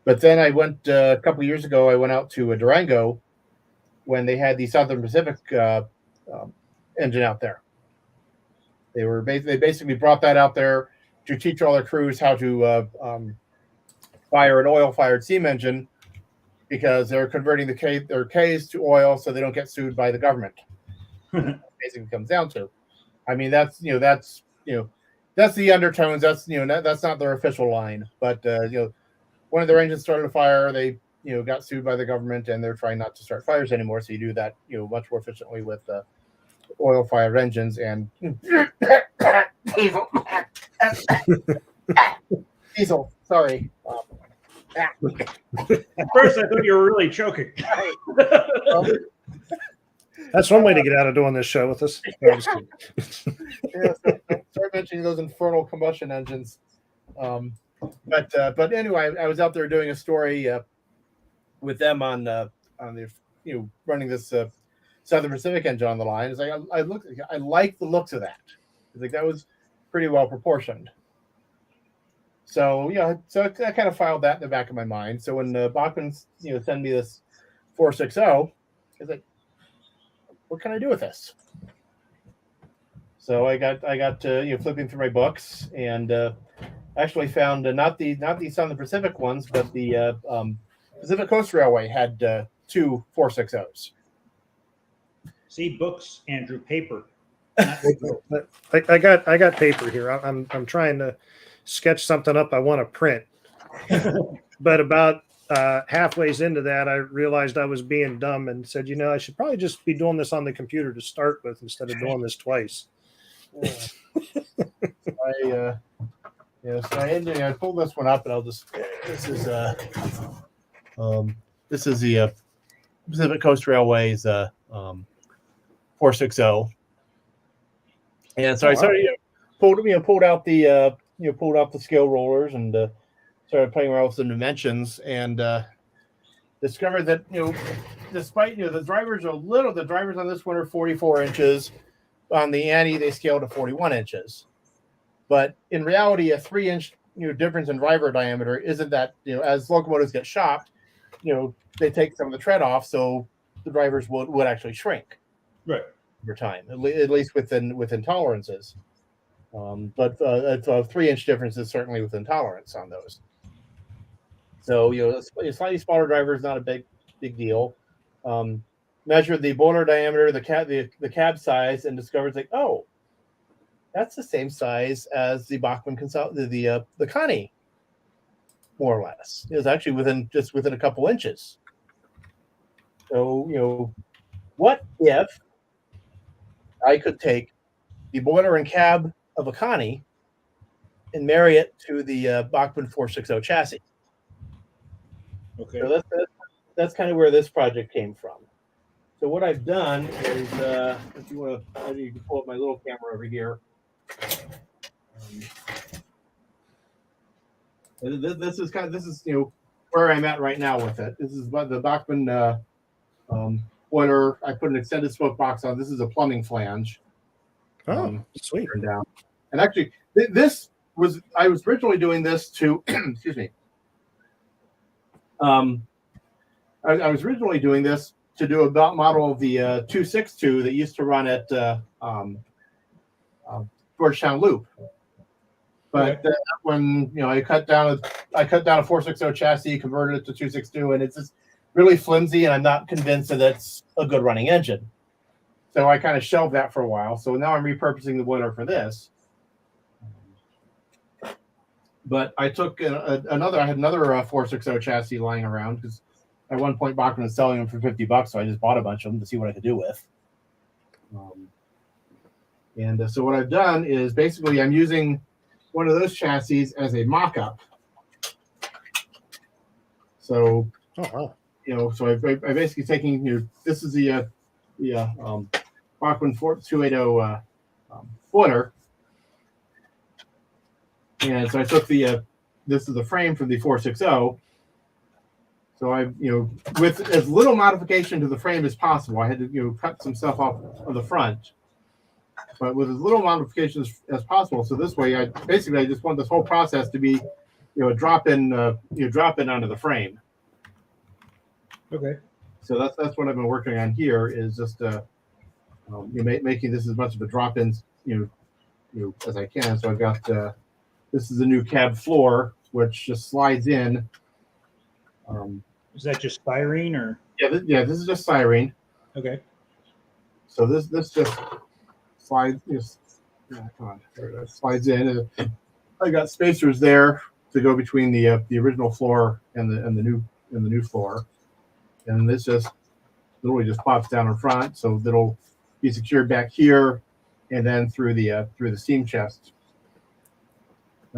But then I went a couple of years ago. I went out to Durango when they had the Southern Pacific engine out there. They basically brought that out there to teach all their crews how to fire an oil-fired steam engine, because they're converting their Ks to oil so they don't get sued by the government. Basically comes down to. I mean, that's the undertones. That's that's not their official line, but one of their engines started a fire. They got sued by the government, and they're trying not to start fires anymore. So you do that much more efficiently with oil-fired engines and diesel. Sorry. At first, I thought you were really choking. That's one way to get out of doing this show with us. No, I'm just kidding. Yeah, so start mentioning those infernal combustion engines. But anyway, I was out there doing a story with them on the running this Southern Pacific engine on the line. It's like I like the looks of that. It's like that was pretty well proportioned. So so I kind of filed that in the back of my mind. So when Bachmann send me this 460, I was like, what can I do with this? So I got flipping through my books and actually found not the Southern Pacific ones, but the Pacific Coast Railway had 2 460s. See, books, Andrew, paper. I got paper here. I'm trying to sketch something up I want to print, but about halfway into that, I realized I was being dumb and said, I should probably just be doing this on the computer to start with instead of doing this twice. So I pulled this one up, and I'll just. This is the Pacific Coast Railway's 460, and so I started pulled out the scale rollers and started playing around with some dimensions, and discovered that despite the drivers on this one are 44 inches. On the Annie, they scale to 41 inches. But in reality, a 3-inch difference in driver diameter isn't that, as locomotives get shopped, they take some of the tread off, so the drivers would actually shrink. Right. Over time, at least within tolerances. But a 3-inch difference is certainly within tolerance on those. So a slightly smaller driver is not a big deal. Measured the boiler diameter, the cab size, and discovered that's the same size as the Bachmann the Connie, more or less. It was actually within a couple inches. So what if I could take the boiler and cab of a Connie and marry it to the Bachmann 460 chassis? Okay. So that's kind of where this project came from. So what I've done is, if you want to, you can pull up my little camera over here. This is where I'm at right now with it. This is the Bachmann boiler. I put an extended smoke box on. This is a plumbing flange. Oh, sweet. Down. And actually, I was originally doing this to excuse me. I was originally doing this to do a model of the 262 that used to run at Georgetown Loop. But when I cut down a 460 chassis, converted it to 262, and it's just really flimsy, and I'm not convinced that it's a good running engine. So I kind of shelved that for a while. So now I'm repurposing the boiler for this. But I took I had another 460 chassis lying around because at one point Bachmann was selling them for $50, so I just bought a bunch of them to see what I could do with. So what I've done is basically I'm using one of those chassis as a mock-up. So so I basically taking this is the Bachmann 280 footer, and so I took this is the frame from the 460. So I with as little modification to the frame as possible. I had to cut some stuff off of the front, but with as little modifications as possible. So this way, I just want this whole process to be a drop in onto the frame. Okay. So that's what I've been working on here is just making this as much of a drop-in as I can. So I've got this is a new cab floor which just slides in. Is that just styrene or? Yeah, this is just styrene. Okay. So this just slides. Come on, there it slides in. I got spacers there to go between the original floor and the new floor. And this just literally just pops down in front, so that'll be secured back here, and then through the steam chest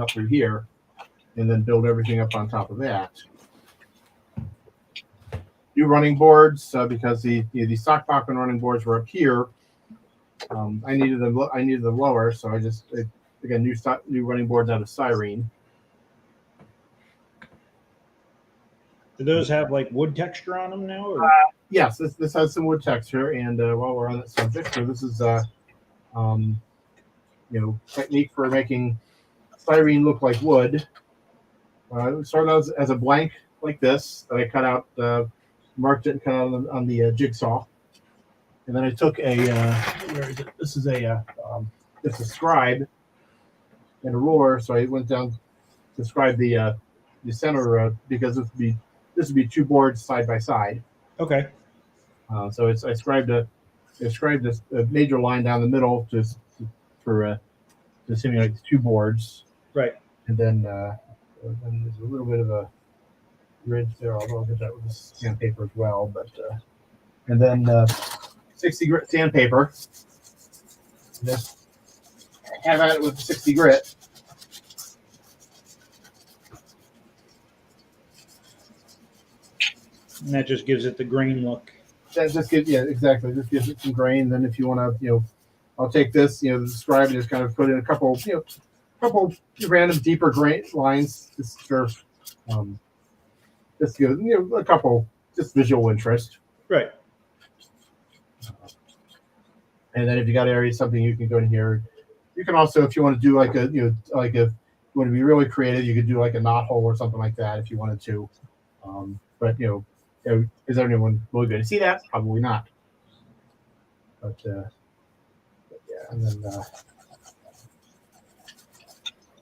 up through here, and then build everything up on top of that. New running boards because the stock Bachmann running boards were up here. I needed them lower, so I got new running boards out of styrene. Do those have like wood texture on them now? Or? Yes, this has some wood texture, and while we're on that subject, so this is technique for making styrene look like wood. It started out as a blank like this that I cut out, marked it, and cut out on the jigsaw, and then I took where is it? This is it's a scribe and a ruler, so I went down to scribe the center because this would be two boards side by side. Okay. So I scribed a major line down the middle just to simulate the two boards. Right. And then there's a little bit of a ridge there, although I'll get that with the sandpaper as well. But and then 60 grit sandpaper. Just have at it with the 60 grit. And that just gives it the grain look. That just gives exactly. Just gives it some grain. Then if you want to, I'll take this, the scribe, and just kind of put in a couple random deeper grain lines just for, just to give a couple just visual interest. Right. And then if you got areas, something you can go in here. You can also, if you want to do like if you want to be really creative, you could do like a knot hole or something like that if you wanted to. But is anyone really going to see that? Probably not. But yeah, and then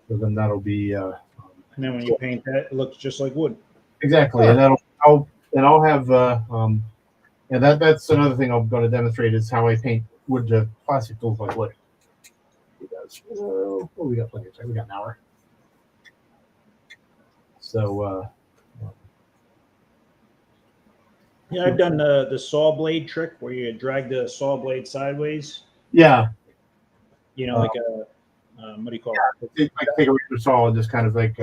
so then that'll be. And then when you paint that, it looks just like wood. Exactly, and I'll have and that's another thing I'm going to demonstrate is how I paint wood to plastic tools like wood. We got plenty of time. We got an hour. So. Yeah, I've done the saw blade trick where you drag the saw blade sideways. Yeah. Like a what do you call it? Like take a regular saw and just kind of like.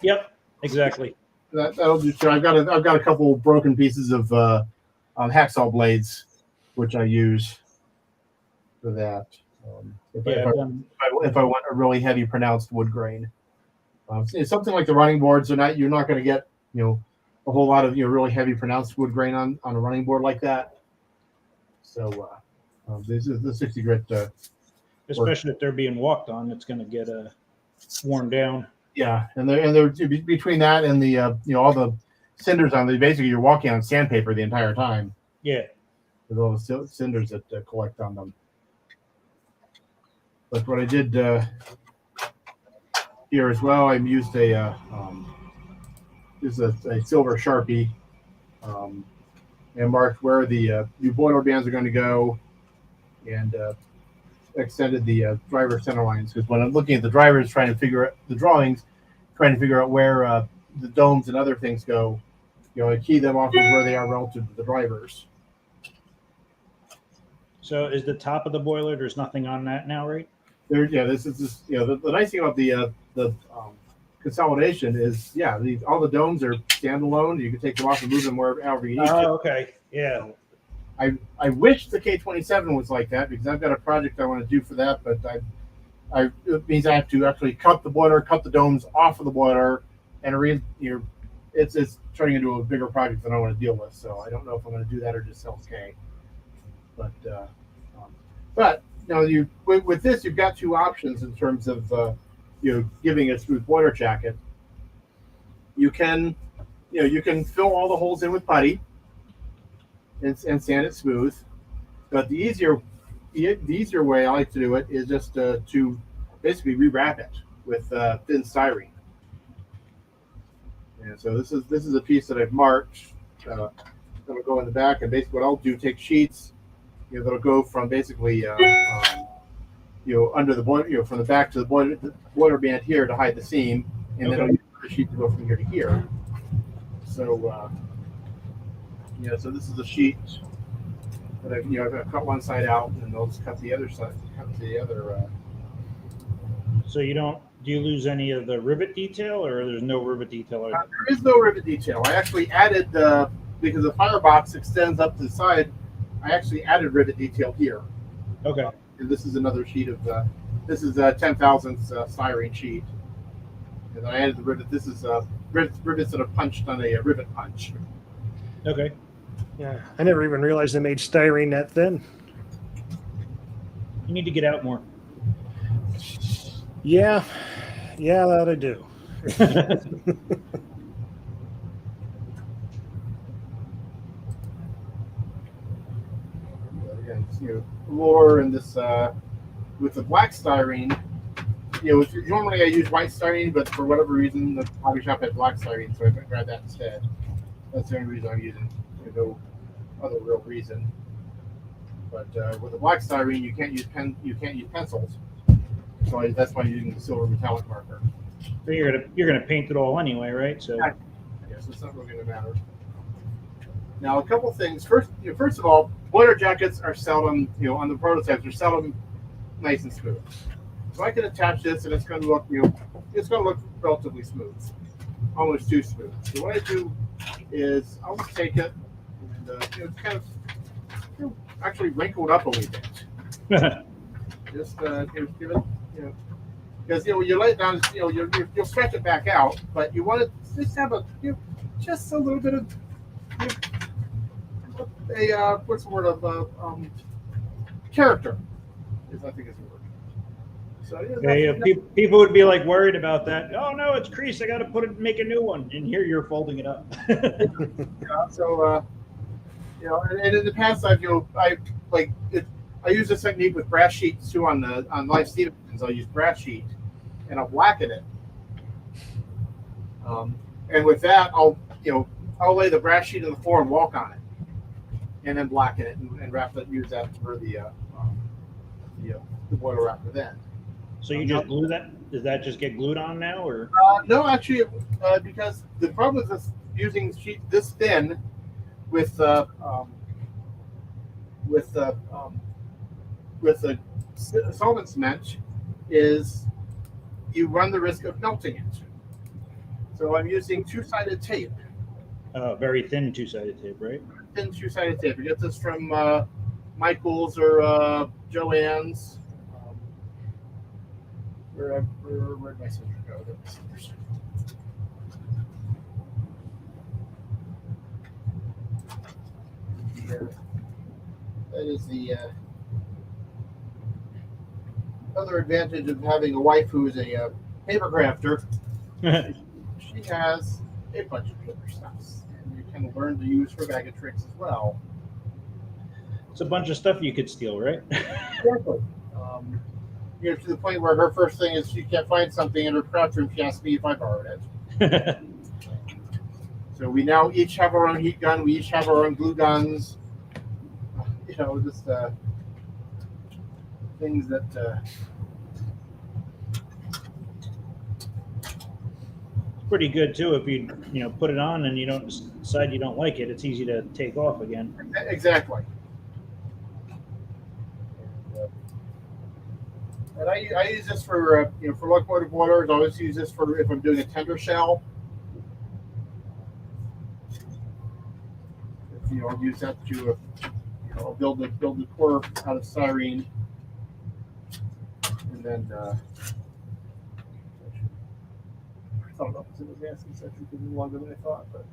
Yep, exactly. That'll do. So I've got a couple broken pieces of hacksaw blades, which I use for that. If I want a really heavy, pronounced wood grain, it's something like the running boards. You're not going to get a whole lot of really heavy, pronounced wood grain on a running board like that. So this is the 60 grit. Especially if they're being walked on, it's going to get worn down. Yeah, and they're between that and the all the cinders on them. Basically, you're walking on sandpaper the entire time. Yeah, with all the cinders that collect on them. But what I did here as well, I used a silver Sharpie and marked where the new boiler bands are going to go, and extended the driver center lines, because when I'm looking at the drivers, trying to figure out the drawings, trying to figure out where the domes and other things go, I key them off of where they are relative to the drivers. So is the top of the boiler? There's nothing on that now, right? This is the nice thing about the consolidation is, all the domes are standalone. You can take them off and move them wherever you need to. Oh, okay. Yeah. I wish the K27 was like that because I've got a project I want to do for that, but it means I have to actually cut the domes off of the boiler, and it's turning into a bigger project than I want to deal with. So I don't know if I'm going to do that or just sell K. But with this, you've got two options in terms of giving a smooth boiler jacket. You can fill all the holes in with putty and sand it smooth. But the easier way I like to do it is just to basically rewrap it with thin styrene. And so this is a piece that I've marked. That'll go in the back, and basically what I'll do, take sheets, that'll go from basically under the boiler, from the back to the boiler band here to hide the seam, and then I'll use the sheet to go from here to here. So so this is a sheet that I've cut one side out, and I'll just cut the other side, So do you lose any of the rivet detail, or there's no rivet detail? There is no rivet detail. I actually added, because the firebox extends up to the side, I actually added rivet detail here. Okay. And this is another sheet of, this is a 10 thousandths styrene sheet. And I added the rivet. This is rivets that are punched on a rivet punch. Okay. Yeah, I never even realized they made styrene that thin. You need to get out more. Yeah, that I do. Again, more in this with the black styrene. Normally I use white styrene, but for whatever reason the hobby shop had black styrene, so I grabbed that instead. That's the only reason I'm using. No other real reason. But with the black styrene, you can't use pencils. So that's why I'm using the silver metallic marker. So you're gonna paint it all anyway, right? So yeah, so it's not really going to matter. Now, a couple things. First of all, boiler jackets are seldom, on the prototypes, are seldom nice and smooth. So I can attach this, and it's going to look, it's going to look relatively smooth, almost too smooth. So what I do is I'll just take it and it's kind of actually wrinkle it up a little bit. Just give it, because you lay it down, you'll stretch it back out, but you want to just have just a little bit of what's the word of character, is I think is the word. So people would be like worried about that. Oh no, it's creased. I got to make a new one. And here you're folding it up. So and in the past I use this technique with brass sheets too on live Stevensons. I'll use brass sheet and I'll blacken it. And with that, I'll lay the brass sheet on the floor and walk on it, and then blacken it and wrap it. Use that for the boiler wrapper then. So you just glue that? Does that just get glued on now, or? No, actually, because the problem with this, using sheet this thin with the solvent cement is you run the risk of melting it. So I'm using two-sided tape. Very thin two-sided tape, right? Thin two-sided tape. I get this from Michael's or Joann's. Where'd my scissors go? That is the other advantage of having a wife who is a paper crafter. She has a bunch of paper stuffs, and you can learn to use her bag of tricks as well. It's a bunch of stuff you could steal, right? Exactly. To the point where her first thing is she can't find something in her craft room. She asks me if I borrowed it. So we now each have our own heat gun. We each have our own glue guns. Just things that. Pretty good too. If you put it on and you don't decide you don't like it, it's easy to take off again. Exactly. And I use this for for locomotive boilers. I always use this for if I'm doing a tender shell. I'll use that to build the core out of styrene, and then I thought about this in advance. It's actually taking longer than I thought, but.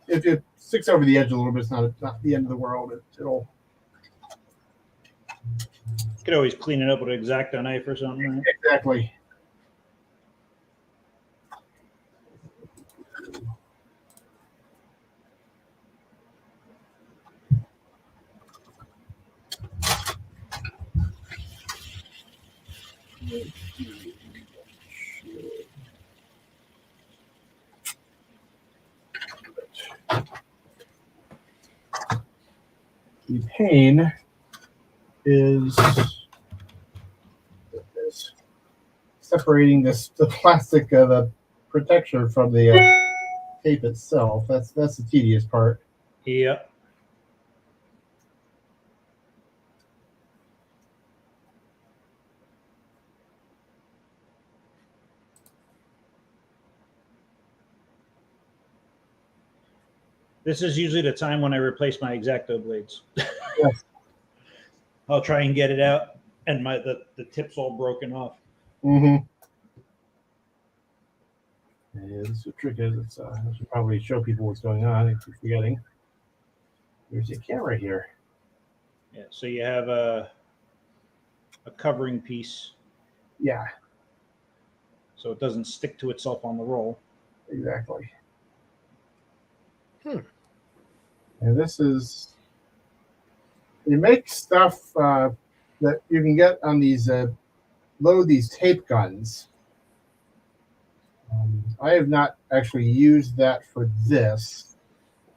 If it sticks over the edge a little bit, it's not the end of the world. It'll. You could always clean it up with an X-Acto knife or something. Right? Exactly. The pain is separating the plastic of the protection from the tape itself. That's the tedious part. Yep. This is usually the time when I replace my X-Acto blades. Yes. I'll try and get it out, and the tip's all broken off. Mm-hmm. This is the trick is I should probably show people what's going on. I keep forgetting. There's a camera here. Yeah. So you have a covering piece, Yeah, so it doesn't stick to itself on the roll. exactly. And this is, you make stuff that you can get on these, load these tape guns. I have not actually used that for this.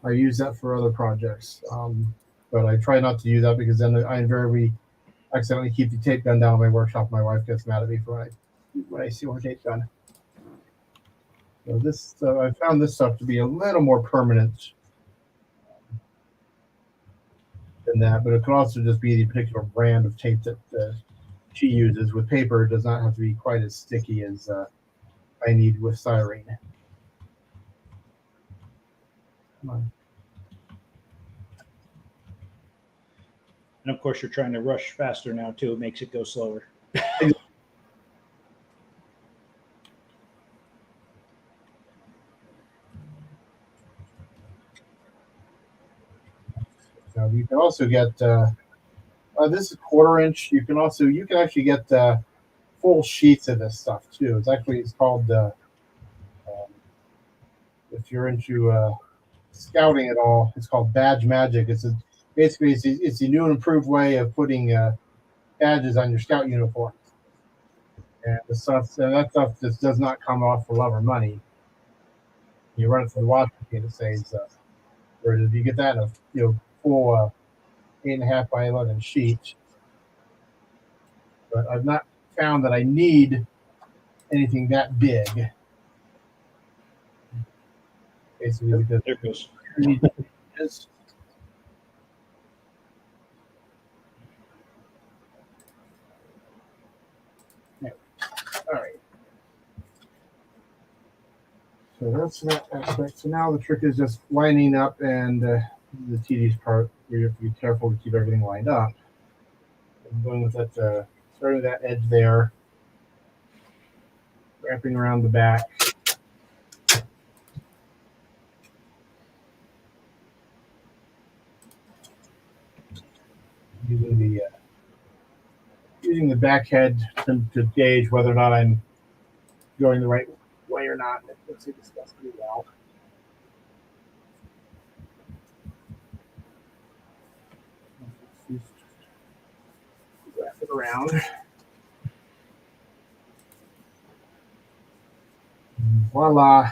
I use that for other projects. But I try not to use that because then I invariably accidentally keep the tape gun down in my workshop. My wife gets mad at me for when I see her tape gun. So I found this stuff to be a little more permanent than that, but it could also just be the particular brand of tape that she uses. With paper, it does not have to be quite as sticky as I need with styrene. Come on. And of course, you're trying to rush faster now too. It makes it go slower. So you can also get this is 1/4 inch. You can actually get full sheets of this stuff too. It's called if you're into scouting at all, it's called Badge Magic. It's a new and improved way of putting badges on your scout uniform. And that stuff just does not come off for love or money. You run it through the washing machine, it saves. Whereas if you get that in a full 8.5 by 11 sheet, but I've not found that I need anything that big. Basically, because There it goes. All right. So that's that aspect. So now the trick is just lining up, and the tedious part where you have to be careful to keep everything lined up. I'm going with that, starting with that edge there, wrapping around the back. Using the back head to gauge whether or not I'm going the right way or not. Let's see, this goes pretty well. Wrap it around. Voila.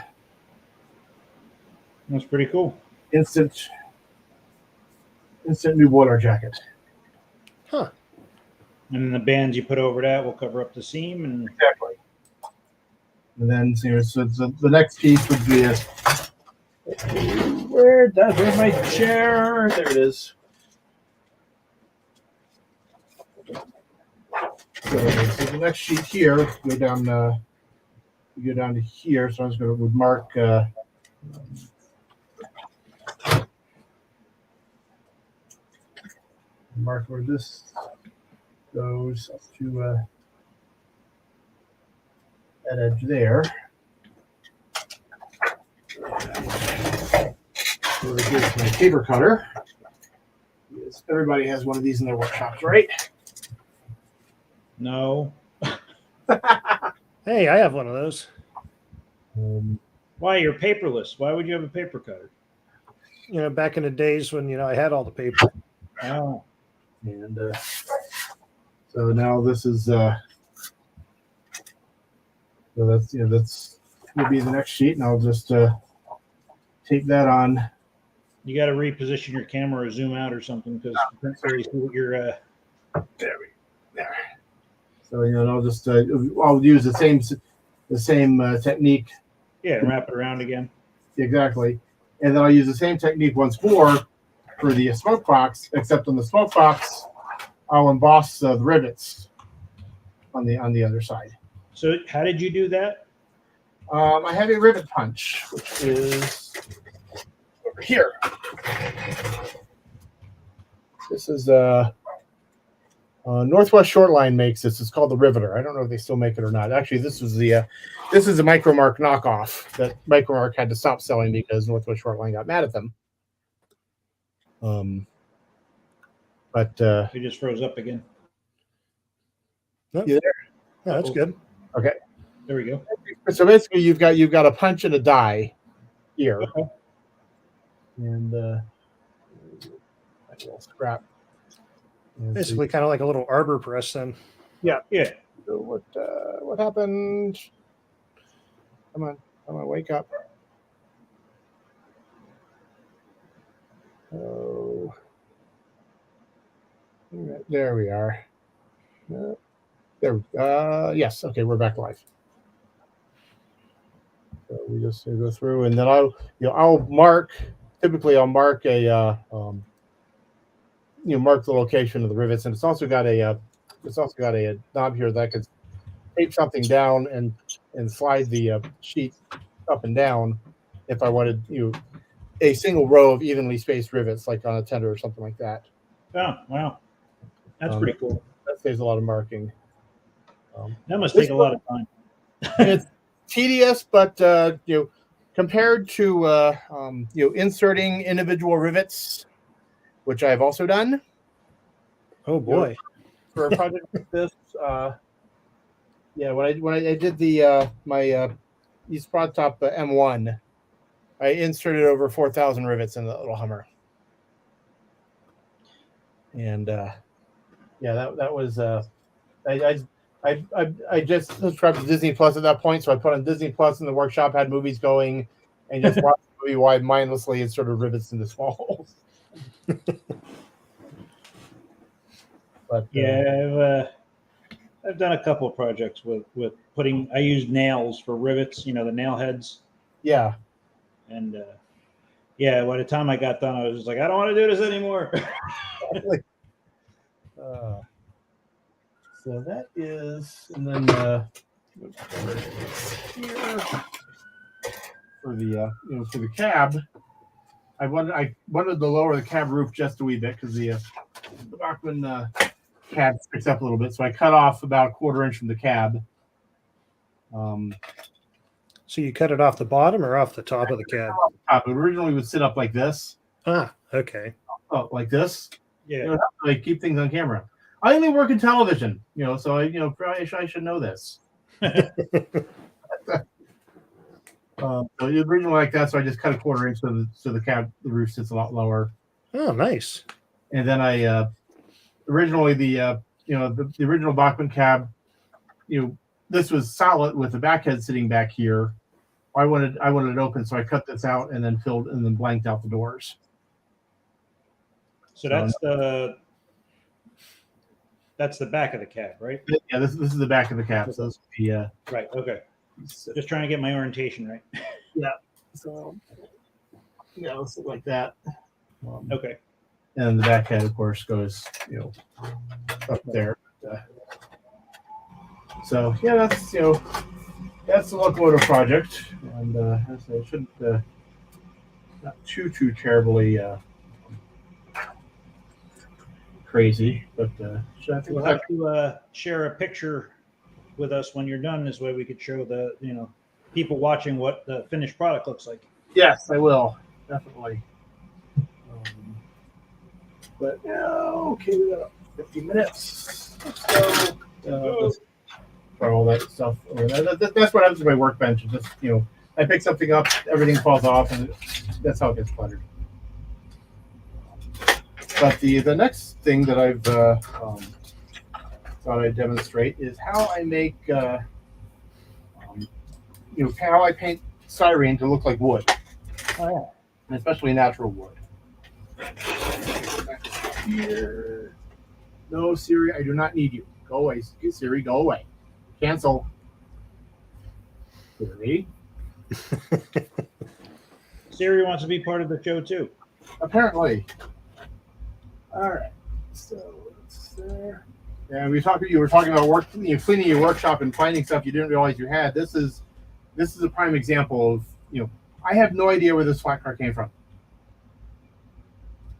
That's pretty cool. Instant new boiler jacket. Huh. And then the bands you put over that will cover up the seam. And Exactly. And then so the next piece would be where's my chair? There it is. So the next sheet here, go down to here. So I was going to mark where this goes up to that edge there. So here's my paper cutter. Yes, everybody has one of these in their workshops, right? no. Hey, I have one of those. Why? You're paperless. Why would you have a paper cutter? Back in the days when I had all the paper. Oh. And so now this is so that's will be the next sheet, and I'll just take that on. You got to reposition your camera or zoom out or something because you can't really see what you're. There. So I'll just I'll use the same technique. Yeah, wrap it around again. Exactly, and then I'll use the same technique once more for the smoke box, except on the smoke box, I'll emboss the rivets on the other side. So how did you do that? I have a rivet punch, which is over here. This is Northwest Shortline makes this. It's called the Riveter. I don't know if they still make it or not. Actually, this is a Micromark knockoff that Micromark had to stop selling because Northwest Shortline got mad at them. But It just froze up again. Nope. You there? Yeah, that's good. Okay. There we go. So basically, you've got a punch and a die here, Okay. and a little scrap. And Basically, kind of like a little arbor press then. Yeah. so what happened? Come on, wake up! Oh, there we are. There. Yes. Okay, we're back live. So we just go through, and then I'll mark. Typically, I'll mark a mark the location of the rivets, and it's also got a knob here that I could tape something down and slide the sheet up and down if I wanted a single row of evenly spaced rivets, like on a tender or something like that. Oh, wow. That's pretty cool. That saves a lot of marking. That must take a lot of time. It's tedious, but compared to inserting individual rivets, which I've also done. Oh boy! For a project like this, when I did the my East Broad Top M1, I inserted over 4,000 rivets in the little Hummer, and that was I just subscribed to Disney Plus at that point, so I put on Disney Plus in the workshop, had movies going, and just watched the movie while I mindlessly inserted rivets into small holes. But yeah, I've done a couple of projects with putting. I used nails for rivets. The nail heads. Yeah, and by the time I got done, I was just like, I don't want to do this anymore. So that is, and then here for the cab, I wanted to lower the cab roof just a wee bit because the Bachmann cab sticks up a little bit, so I cut off about a 1/4 inch from the cab. So you cut it off the bottom or off the top of the cab? Top. It originally would sit up like this. Ah, okay. Oh, like this. Yeah. I keep things on camera. I only work in television, so I should know this. So it originally like that, so I just cut a 1/4 inch so the roof sits a lot lower. Oh, nice. And then I originally the original Bachmann cab, this was solid with the back head sitting back here. I wanted it open, so I cut this out and then filled and then blanked out the doors. So that's the That's the back of the cap, right? Yeah, this is the back of the cap. So this would be Right. Okay. Just trying to get my orientation right. yeah. So yeah, let's look like that. Okay. And the back head, of course, goes up there. So yeah, that's that's the locomotive project, and it shouldn't not too terribly crazy, but We'll have to share a picture with us when you're done. This way we could show the people watching what the finished product looks like. yes, I will definitely. But okay, we got 50 minutes. Let's go. For all that stuff over there. That's what happens to my workbench. It's just I pick something up, everything falls off, and that's how it gets cluttered. But the next thing that I've thought I'd demonstrate is how I make how I paint styrene to look like wood. Oh yeah. And especially natural wood. Here. No, Siri, I do not need you. Go away, Siri. Go away. Cancel. Siri. Siri wants to be part of the show too. Apparently. All right. So it's there. And you were talking about cleaning your workshop and finding stuff you didn't realize you had. This is a prime example of I have no idea where this flat car came from.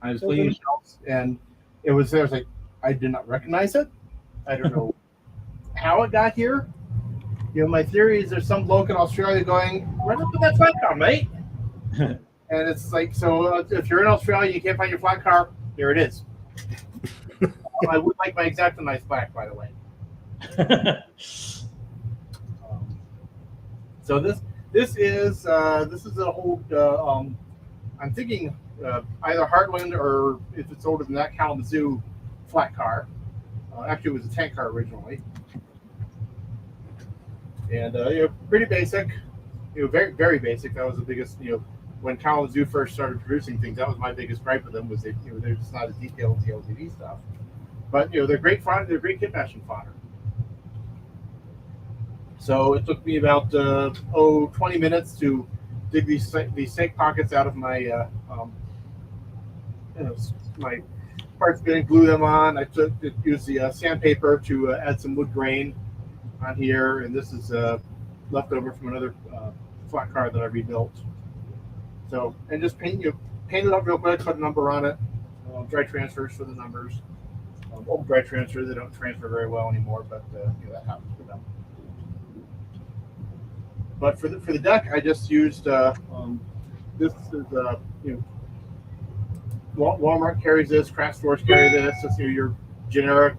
I was cleaning shelves and it was there. I was like, I did not recognize it. I don't know how it got here. My theory is there's some bloke in Australia going, right up with that flat car, mate. And it's like, so if you're in Australia, you can't find your flat car, here it is. I would like my Exacto Knife back, by the way. So this is a whole. I'm thinking either Heartland or if it's older than that, Kalamazoo flat car. Actually, it was a tank car originally, and pretty basic. Very very basic. That was the biggest. When Kalamazoo first started producing things, that was my biggest gripe with them was they're just not as detailed as the LTV stuff. But they're great fodder. They're great kitbashing fodder. So it took me about 20 minutes to dig these snake pockets out of my my parts bin, glue them on. I used the sandpaper to add some wood grain on here, and this is leftover from another flat car that I rebuilt. So and just paint it up real quick, put a number on it. Dry transfers for the numbers. Old dry transfers, they don't transfer very well anymore, but that happens for them. But for the deck, I just used this is Walmart carries this, craft stores carry this. It's your generic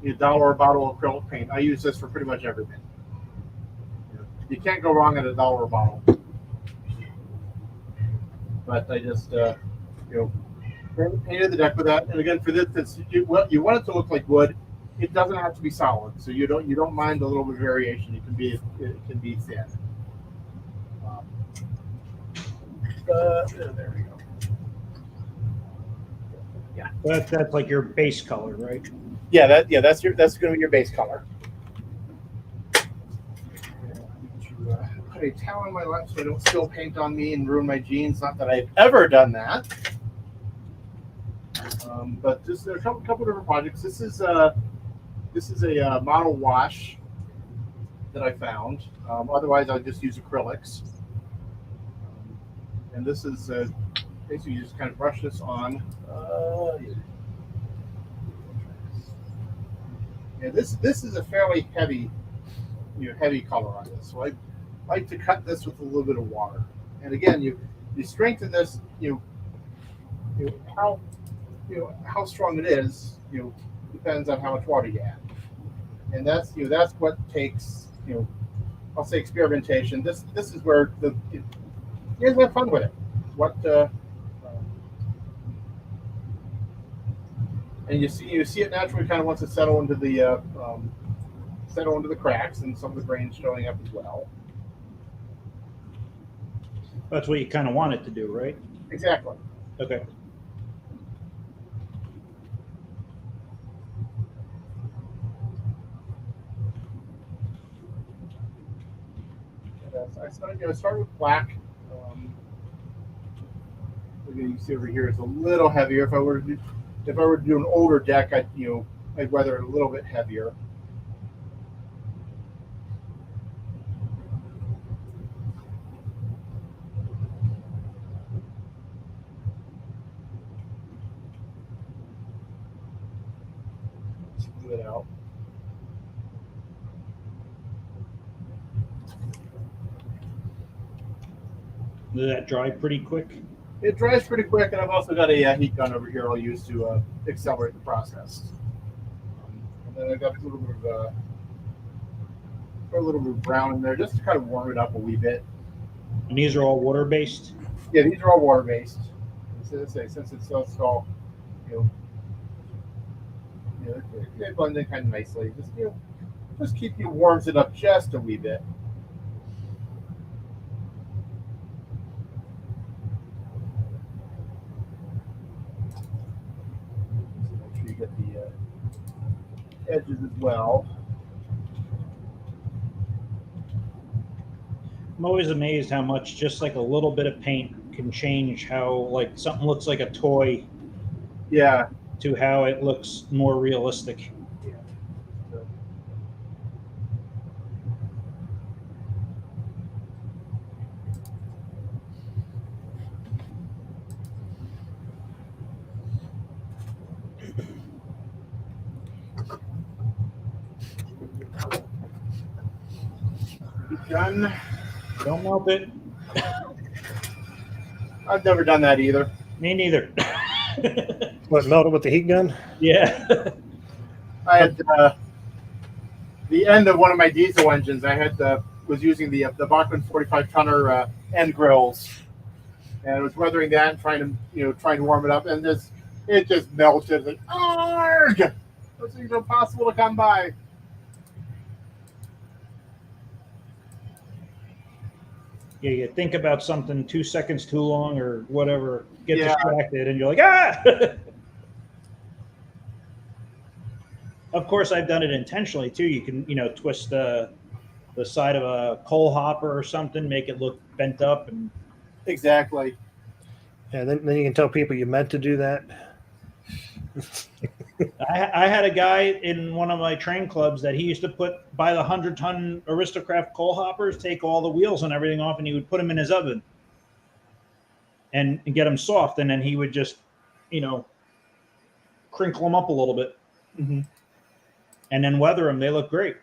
$1 bottle acrylic paint. I use this for pretty much everything. You can't go wrong at a $1 bottle. But I just painted the deck with that. And again, for this, you want it to look like wood. It doesn't have to be solid, so you don't mind a little bit of variation. It can be thin. There we go. Yeah, That's like your base color, right? Yeah, that's going to be your base color. Put a towel on my lap so I don't spill paint on me and ruin my jeans. Not that I've ever done that. But there are a couple different projects. This is a model wash that I found. Otherwise, I'll just use acrylics. And this is basically you just kind of brush this on. Yeah, this is a fairly heavy color on this. So I like to cut this with a little bit of water. And again, you strengthen this. How strong it is. Depends on how much water you add. And that's what takes I'll say experimentation. This is where you guys have fun with it. And you see it naturally kind of wants to settle into the cracks and some of the grains showing up as well. That's what you kind of want it to do, right? Exactly. Okay. I start with black. You see over here, it's a little heavier. If I were to do an older deck, I'd weather it a little bit heavier. Smooth it out. Did that dry pretty quick? It dries pretty quick, and I've also got a heat gun over here I'll use to accelerate the process. And then I've got a little bit of brown in there just to kind of warm it up a wee bit. And these are all water based? Yeah, these are all water based. Since it's all, they blend in kind of nicely. Just warms it up just a wee bit. Make sure you get the edges as well. I'm always amazed how much just like a little bit of paint can change how like something looks like a toy Yeah. to how it looks more realistic. Yeah. So. Done. Don't melt it. I've never done that either. Me neither. What, melt it with the heat gun? Yeah. I had the end of one of my diesel engines. I was using the Bachmann 45 tonner end grills, and I was weathering that and trying to warm it up, and it just melted. Like, argh! Those things are impossible to come by. Yeah, you think about something 2 seconds too long or whatever, get Yeah. distracted, and you're like, ah! Of course, I've done it intentionally too. You can, twist the side of a coal hopper or something, make it look bent up, and Exactly. Yeah, then you can tell people you meant to do that. I had a guy in one of my train clubs that he used to buy the 100-ton aristo-craft coal hoppers, take all the wheels and everything off, and he would put them in his oven and get them soft, and then he would just, crinkle them up a little bit, Mm-hmm. and then weather them. They look great.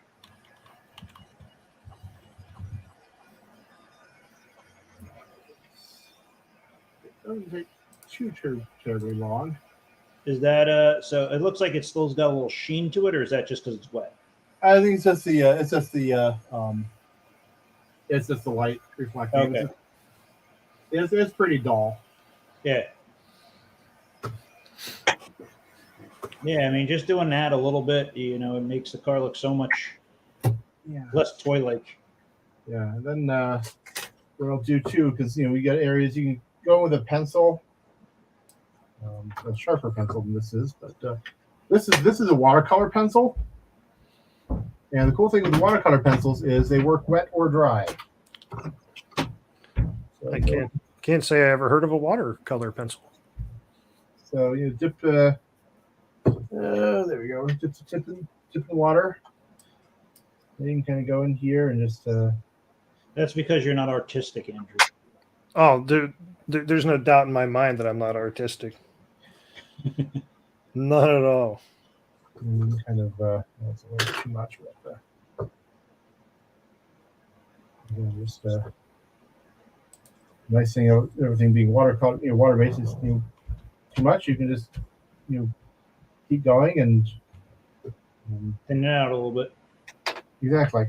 It doesn't take too terribly long. Is that so? It looks like it still's got a little sheen to it, or is that just because it's wet? I think it's just the light reflecting. Okay. It's pretty dull. Yeah. Yeah, I mean, just doing that a little bit, it makes the car look so much less toy-like. Yeah, and then what I'll do too, because we got areas you can go with a pencil, a sharper pencil than this is, but this is a watercolor pencil, and the cool thing with watercolor pencils is they work wet or dry. So, I can't say I ever heard of a watercolor pencil. So dip. There we go. Dip in water. Then you can kind of go in here and just. That's because you're not artistic, Andrew. Oh, there's no doubt in my mind that I'm not artistic. Not at all. Kind of that's a little too much right there. Again, just nice thing of everything being watercolor, water based is too much. You can just keep going and Thin it out a little bit. exactly.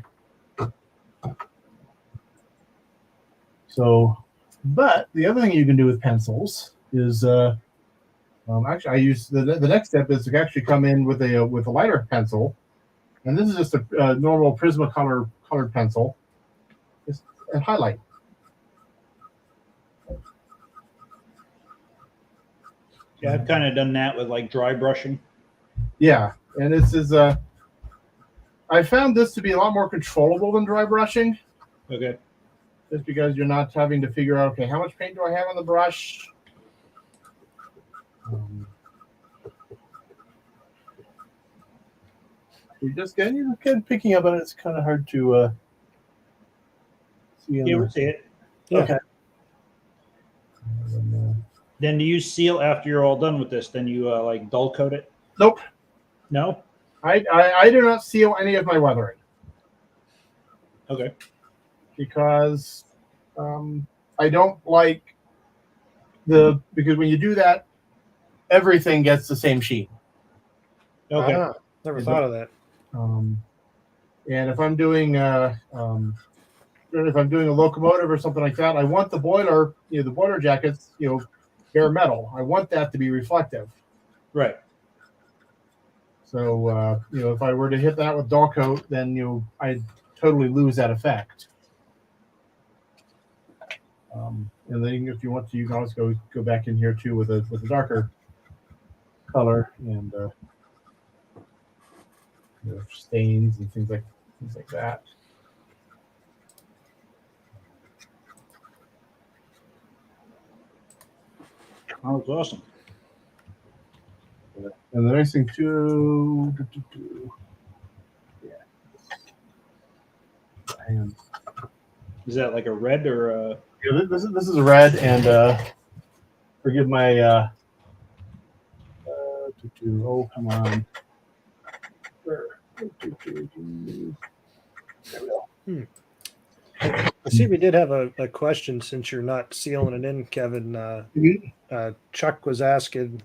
So, but the other thing you can do with pencils is actually I use the next step is to actually come in with a lighter pencil, and this is just a normal Prismacolor colored pencil, just and highlight. Yeah, I've kind of done that with like dry brushing. Yeah, and this is I found this to be a lot more controllable than dry brushing. Okay. just because you're not having to figure out, okay, how much paint do I have on the brush? You're just getting picking up on it. It's kind of hard to see. Yeah, we'll see it. Yeah. Okay. Then do you seal after you're all done with this? Then you like dull coat it? Nope. No? I do not seal any of my weathering Okay. because I don't like because when you do that, everything gets the same sheen. Okay. Ah, never thought of that. And if I'm doing a locomotive or something like that, I want the boiler, the boiler jackets, bare metal. I want that to be reflective. Right. So if I were to hit that with dull coat, then I'd totally lose that effect. And then if you want to, you can always go back in here too with a darker color and stains and things like that. Oh, that's awesome. And the nice thing too, and Is that like a red or a... this is a red, and forgive my oh, come on. There we go. I see we did have a question since you're not sealing it in, Kevin. Chuck was asking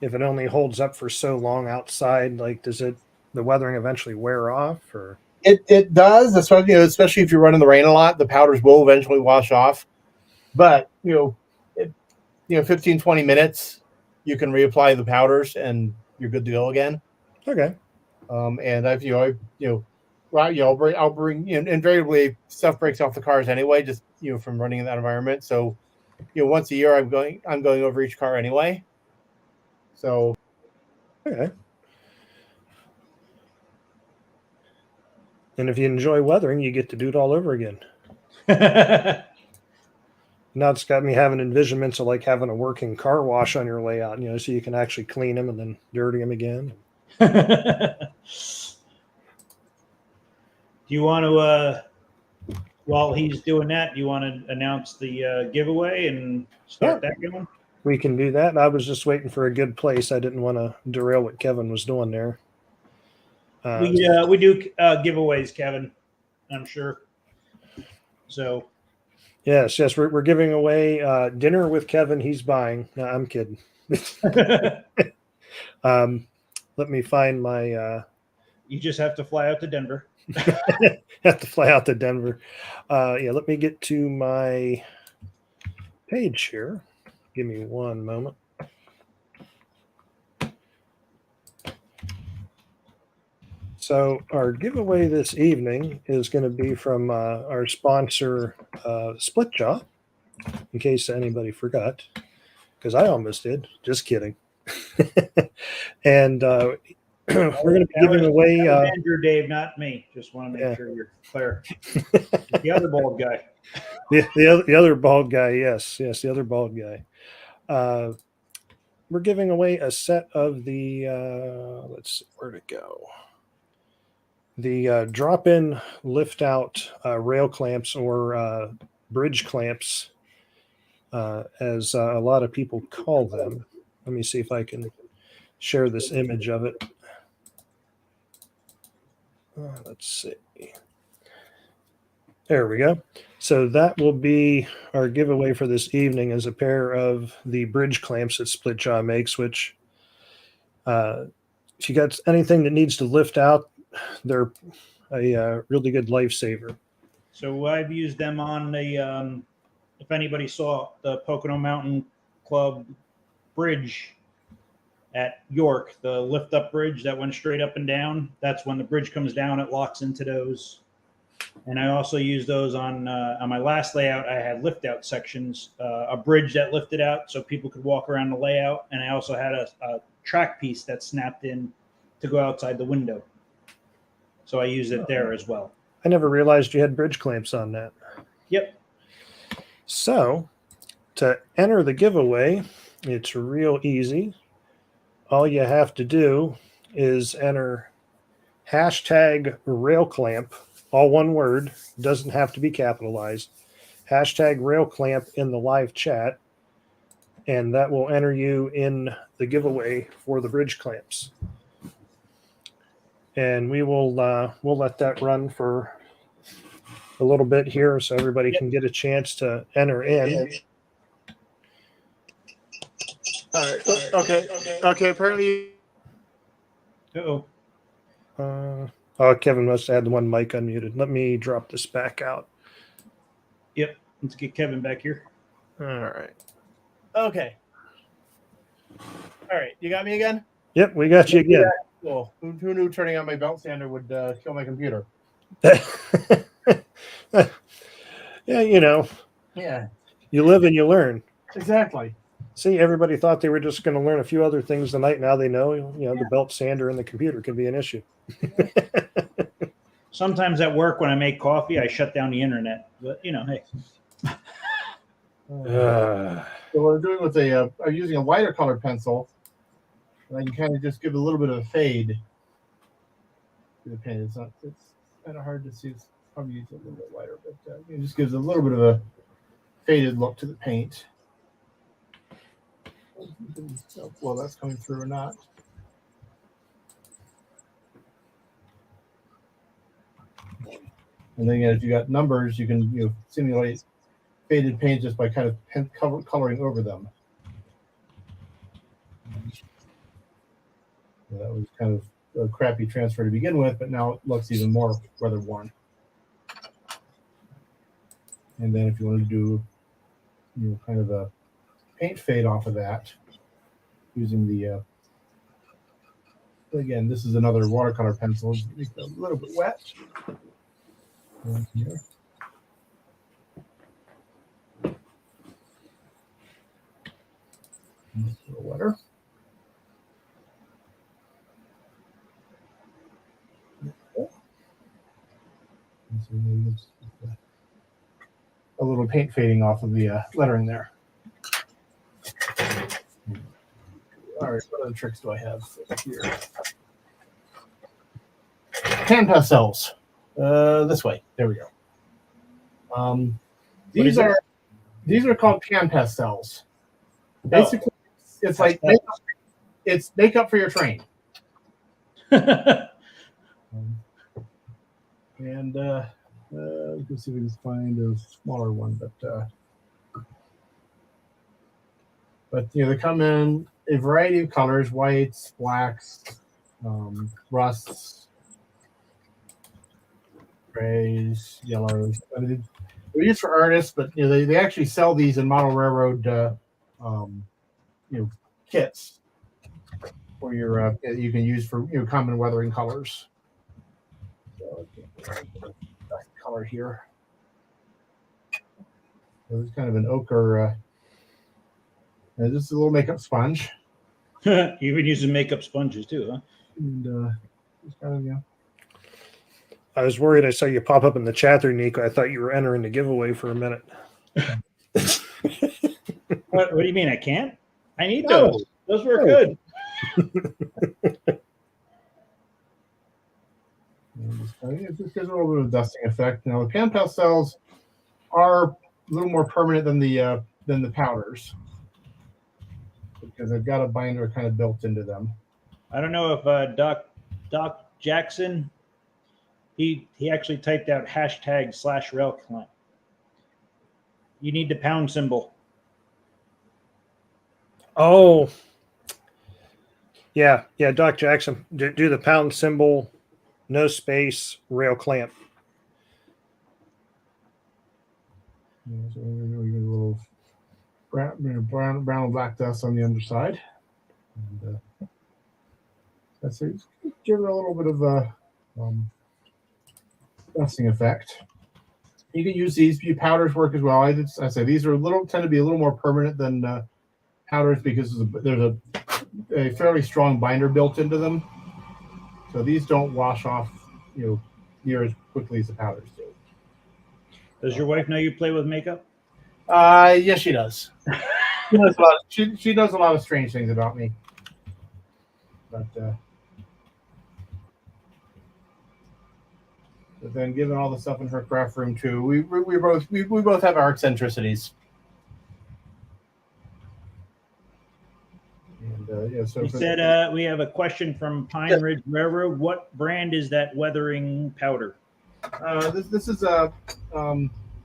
if it only holds up for so long outside, like does the weathering eventually wear off, or? It does. That's why, especially if you're running the rain a lot, the powders will eventually wash off. But 15, 20 minutes, you can reapply the powders and you're good to go again. Okay. And I'll bring invariably stuff breaks off the cars anyway, just from running in that environment. So once a year I'm going over each car anyway. So Okay. And if you enjoy weathering, you get to do it all over again. Now it's got me having envisionments of like having a working car wash on your layout, so you can actually clean them and then dirty them again. Do you want to, while he's doing that, do you want to announce the giveaway and start that going? We can do that. I was just waiting for a good place. I didn't want to derail what Kevin was doing there. We do giveaways, Kevin, I'm sure. So yes, we're giving away dinner with Kevin. He's buying. No, I'm kidding. Let me find my. You just have to fly out to Denver. Have to fly out to Denver. Let me get to my page here. Give me one moment. So our giveaway this evening is going to be from our sponsor, Splitjaw, in case anybody forgot, because I almost did. Just kidding. And we're going to be giving away. Andrew, Dave, not me. Just want to make sure you're clear. The other bald guy. The other bald guy. Yes, the other bald guy. We're giving away a set of the. Let's see where to go. The drop-in lift-out rail clamps or bridge clamps, as a lot of people call them. Let me see if I can share this image of it. Let's see. There we go. So that will be our giveaway for this evening, is a pair of the bridge clamps that Splitjaw makes, which if you got anything that needs to lift out, they're a really good lifesaver. So I've used them on the, if anybody saw the Pocono Mountain Club bridge at York, the lift up bridge that went straight up and down. That's when the bridge comes down, it locks into those. And I also use those on my last layout. I had lift out sections, a bridge that lifted out so people could walk around the layout. And I also had a track piece that snapped in to go outside the window. So I used it there as well. I never realized you had bridge clamps on that. Yep. So to enter the giveaway, it's real easy. All you have to do is enter hashtag rail clamp, all one word, doesn't have to be capitalized. Hashtag rail clamp in the live chat, and that will enter you in the giveaway for the bridge clamps. And we'll let that run for a little bit here so everybody can get a chance to enter in. All right. Okay. Apparently. Uh-oh. Oh, Kevin must have had the one mic unmuted. Let me drop this back out. Yep. Let's get Kevin back here. All right. Okay. All right. You got me again? Yep, we got you again. Cool. Who knew turning on my belt sander would kill my computer? Yeah, you know, Yeah. you live and you learn. Exactly. See, everybody thought they were just going to learn a few other things tonight. Now they know, the belt sander and the computer can be an issue. Sometimes at work when I make coffee, I shut down the internet. But, hey. Uh, So what I'm doing with I'm using a lighter color pencil, and I can kind of just give a little bit of a fade to the paint. It's kind of hard to see. It's probably use a little bit lighter, but it just gives a little bit of a faded look to the paint. Well, that's coming through or not. And then again, if you got numbers, you can simulate faded paint just by kind of coloring over them. So that was kind of a crappy transfer to begin with, but now it looks even more weather worn. And then if you want to do kind of a paint fade off of that using the again, this is another watercolor pencil. Make it a little bit wet. Right here. A little wetter. A little paint fading off of the lettering there. All right, what other tricks do I have here? Hand pastels. This way. There we go. These are called pan pastels. Basically, it's like makeup, it's makeup for your train. And we can see if we can find a smaller one, but they come in a variety of colors: whites, blacks, rusts, grays, yellows. I mean, they're used for artists, but they actually sell these in model railroad kits where you can use for common weathering colors. So color here. So it's kind of an ochre. This is a little makeup sponge. You've been using makeup sponges too, huh? And just kind of I was worried I saw you pop up in the chat there, Nico. I thought you were entering the giveaway for a minute. What do you mean I can't? I need No. those. Those were good. It just gives a little bit of dusting effect. Now the pan pastels are a little more permanent than the powders because they've got a binder kind of built into them. I don't know if Doc Jackson he actually typed out #/rail clamp. You need the pound symbol. Oh, yeah, Doc Jackson. Do the pound symbol, no space, rail clamp. Yeah, so we get a little brown and black dust on the underside. And, that's it. Give it a little bit of a dusting effect. You can use these. Powders work as well. I say these are tend to be a little more permanent than powders because there's a fairly strong binder built into them. So these don't wash off, near as quickly as the powders do. Does your wife know you play with makeup? Yes, she does. She knows a lot. She knows a lot of strange things about me. But then, given all the stuff in her craft room too, we both have our eccentricities. And so You said we have a question from Pine Ridge Railroad. What brand is that weathering powder? this is a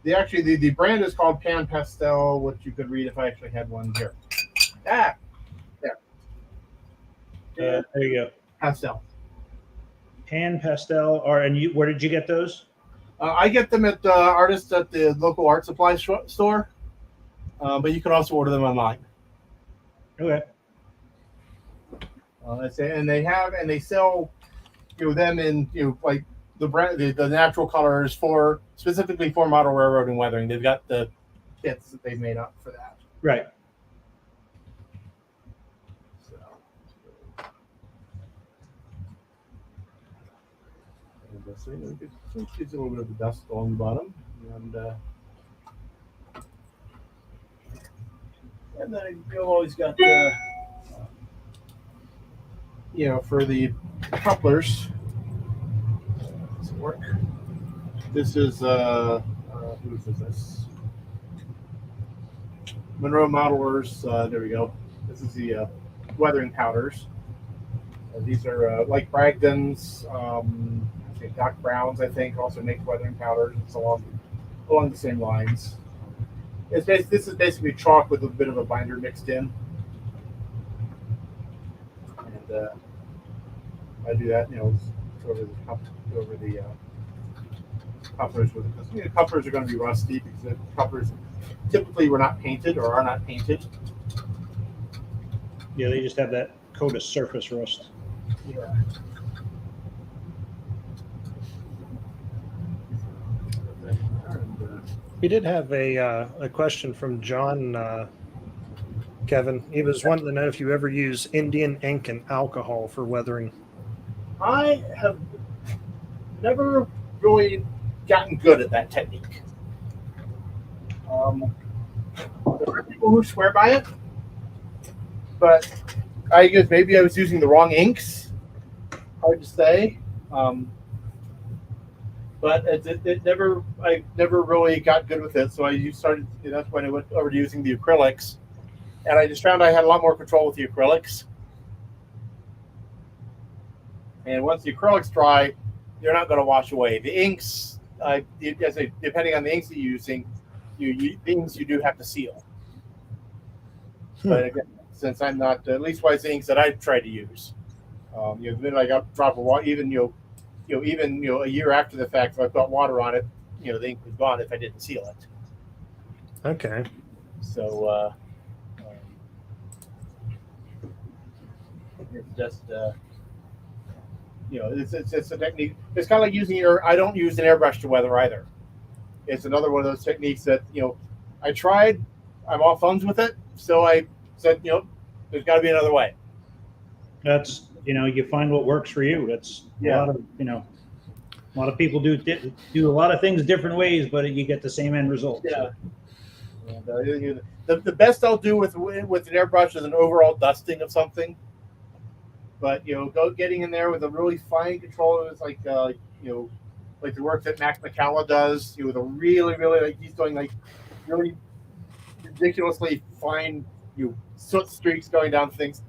the brand is called Pan Pastel, which you could read if I actually had one here. There. There you go. Pastel. Pan Pastel. And where did you get those? I get them at artists at the local art supply store, but you can also order them online. Okay. They sell them in like the brand the natural colors specifically for model railroad and weathering. They've got the kits that they've made up for that. Right. So, it gives a little bit of the dust along the bottom, and then you've always got for the couplers. Does it work? This is whose is this? Monroe Modelers. There we go. This is the weathering powders. These are like Bragdon's. I think Doc Brown's. I think also makes weathering powders. It's along the same lines. This is basically chalk with a bit of a binder mixed in. And I do that, over the couplers with it, because the couplers are going to be rusty because the couplers typically were not painted or are not painted. Yeah, they just have that coat of surface rust. Yeah. We did have a question from John, Kevin. He was wanting to know if you ever use Indian ink and alcohol for weathering. I have never really gotten good at that technique. There are people who swear by it, but I guess maybe I was using the wrong inks. Hard to say. But I never really got good with it. So that's when I went over to using the acrylics. And I just found I had a lot more control with the acrylics. And once the acrylics dry, they're not going to wash away. The inks, depending on the inks that you're using, the inks you do have to seal. But again, since I'm not, at least wise inks that I've tried to use, then I got a drop of water, even a year after the fact, if I put water on it, the ink was gone if I didn't seal it. Okay. So it's just it's a technique. It's kind of like using I don't use an airbrush to weather either. It's another one of those techniques that I tried. I'm all thumbs with it, so I said there's got to be another way. That's you find what works for you. That's a lot of people do a lot of things different ways, but you get the same end result. Yeah. And, the best I'll do with an airbrush is an overall dusting of something. But getting in there with a really fine control is like like the work that Mac McCalla does. With a really he's doing like really ridiculously fine soot streaks going down things.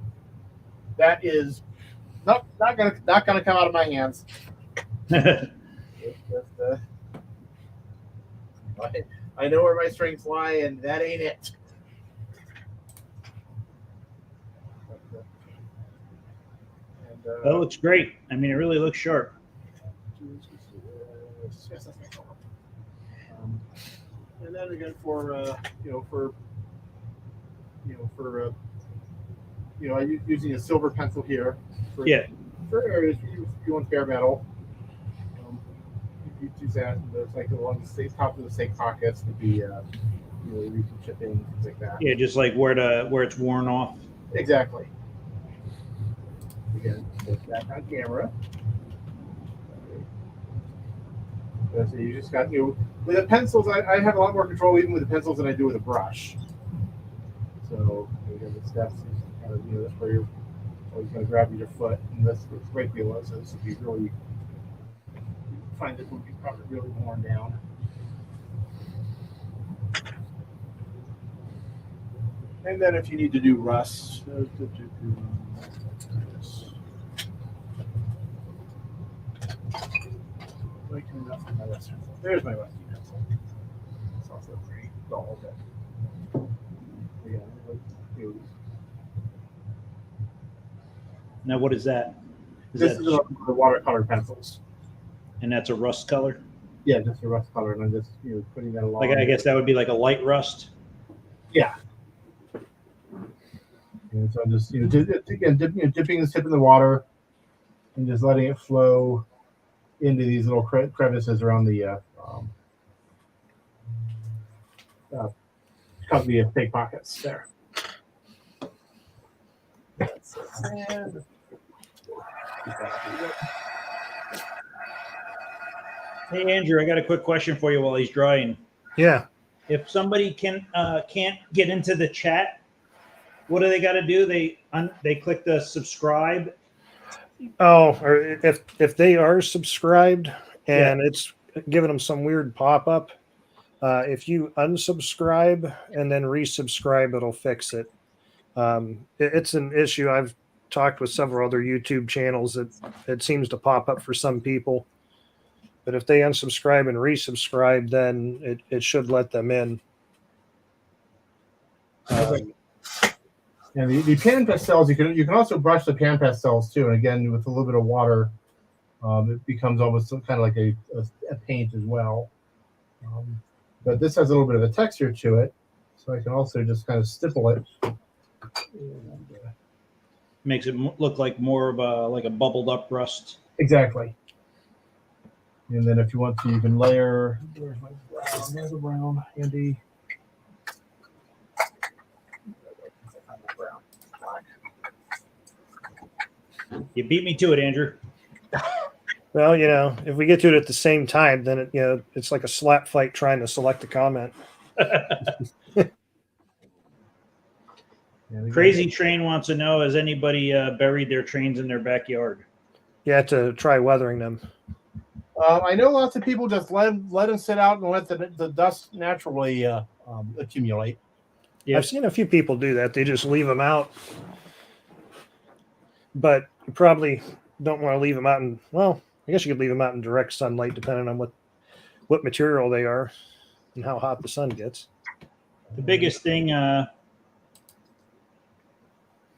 That is not gonna come out of my hands. It's just, I know where my strengths lie, and that ain't it. That looks great. I mean, it really looks sharp. And then again I'm using a silver pencil here. For areas you want bare metal. You use that. And there's like along the top of the stake pockets to be recent shipping, things like that. Yeah, just like where it's worn off. Exactly. Again, back on camera. So you just got with the pencils. I have a lot more control even with the pencils than I do with a brush. So again, the steps is kind of that's where you're always going to grab your foot, and this brake wheel is. So this would be really find this would be probably really worn down. And then if you need to do rust, there's my rusty pencil. It's also pretty dull, but yeah. Now, what is that? This is the watercolor pencils. And that's a rust color? Yeah, just a rust color, and I'm just putting that along. Like, I guess that would be like a light rust. Yeah. And so I'm just again dipping the tip in the water and just letting it flow into these little crevices around the fake pockets there. And Hey, Andrew, I got a quick question for you while he's drying. Yeah. If somebody can't get into the chat, what do they got to do? They click the subscribe. Oh, or if they are subscribed and it's giving them some weird pop-up, if you unsubscribe and then resubscribe, it'll fix it. It's an issue. I've talked with several other YouTube channels that it seems to pop up for some people. But if they unsubscribe and resubscribe, then it should let them in. And the pan pastels, you can also brush the pan pastels too. And again, with a little bit of water, it becomes almost kind of like a paint as well. But this has a little bit of a texture to it, so I can also just kind of stipple it. Makes it look like more of a bubbled up rust. Exactly. And then if you want to, you can layer. Where's my brown? There's the brown, handy. You beat me to it, Andrew. Well, if we get to it at the same time, then it's like a slap fight trying to select a comment. Crazy Train wants to know: has anybody buried their trains in their backyard? You have to try weathering them. I know lots of people just let them sit out and let the dust naturally accumulate. Yeah, I've seen a few people do that. They just leave them out, but you probably don't want to leave them out in. Well, I guess you could leave them out in direct sunlight, depending on what material they are and how hot the sun gets. The biggest thing,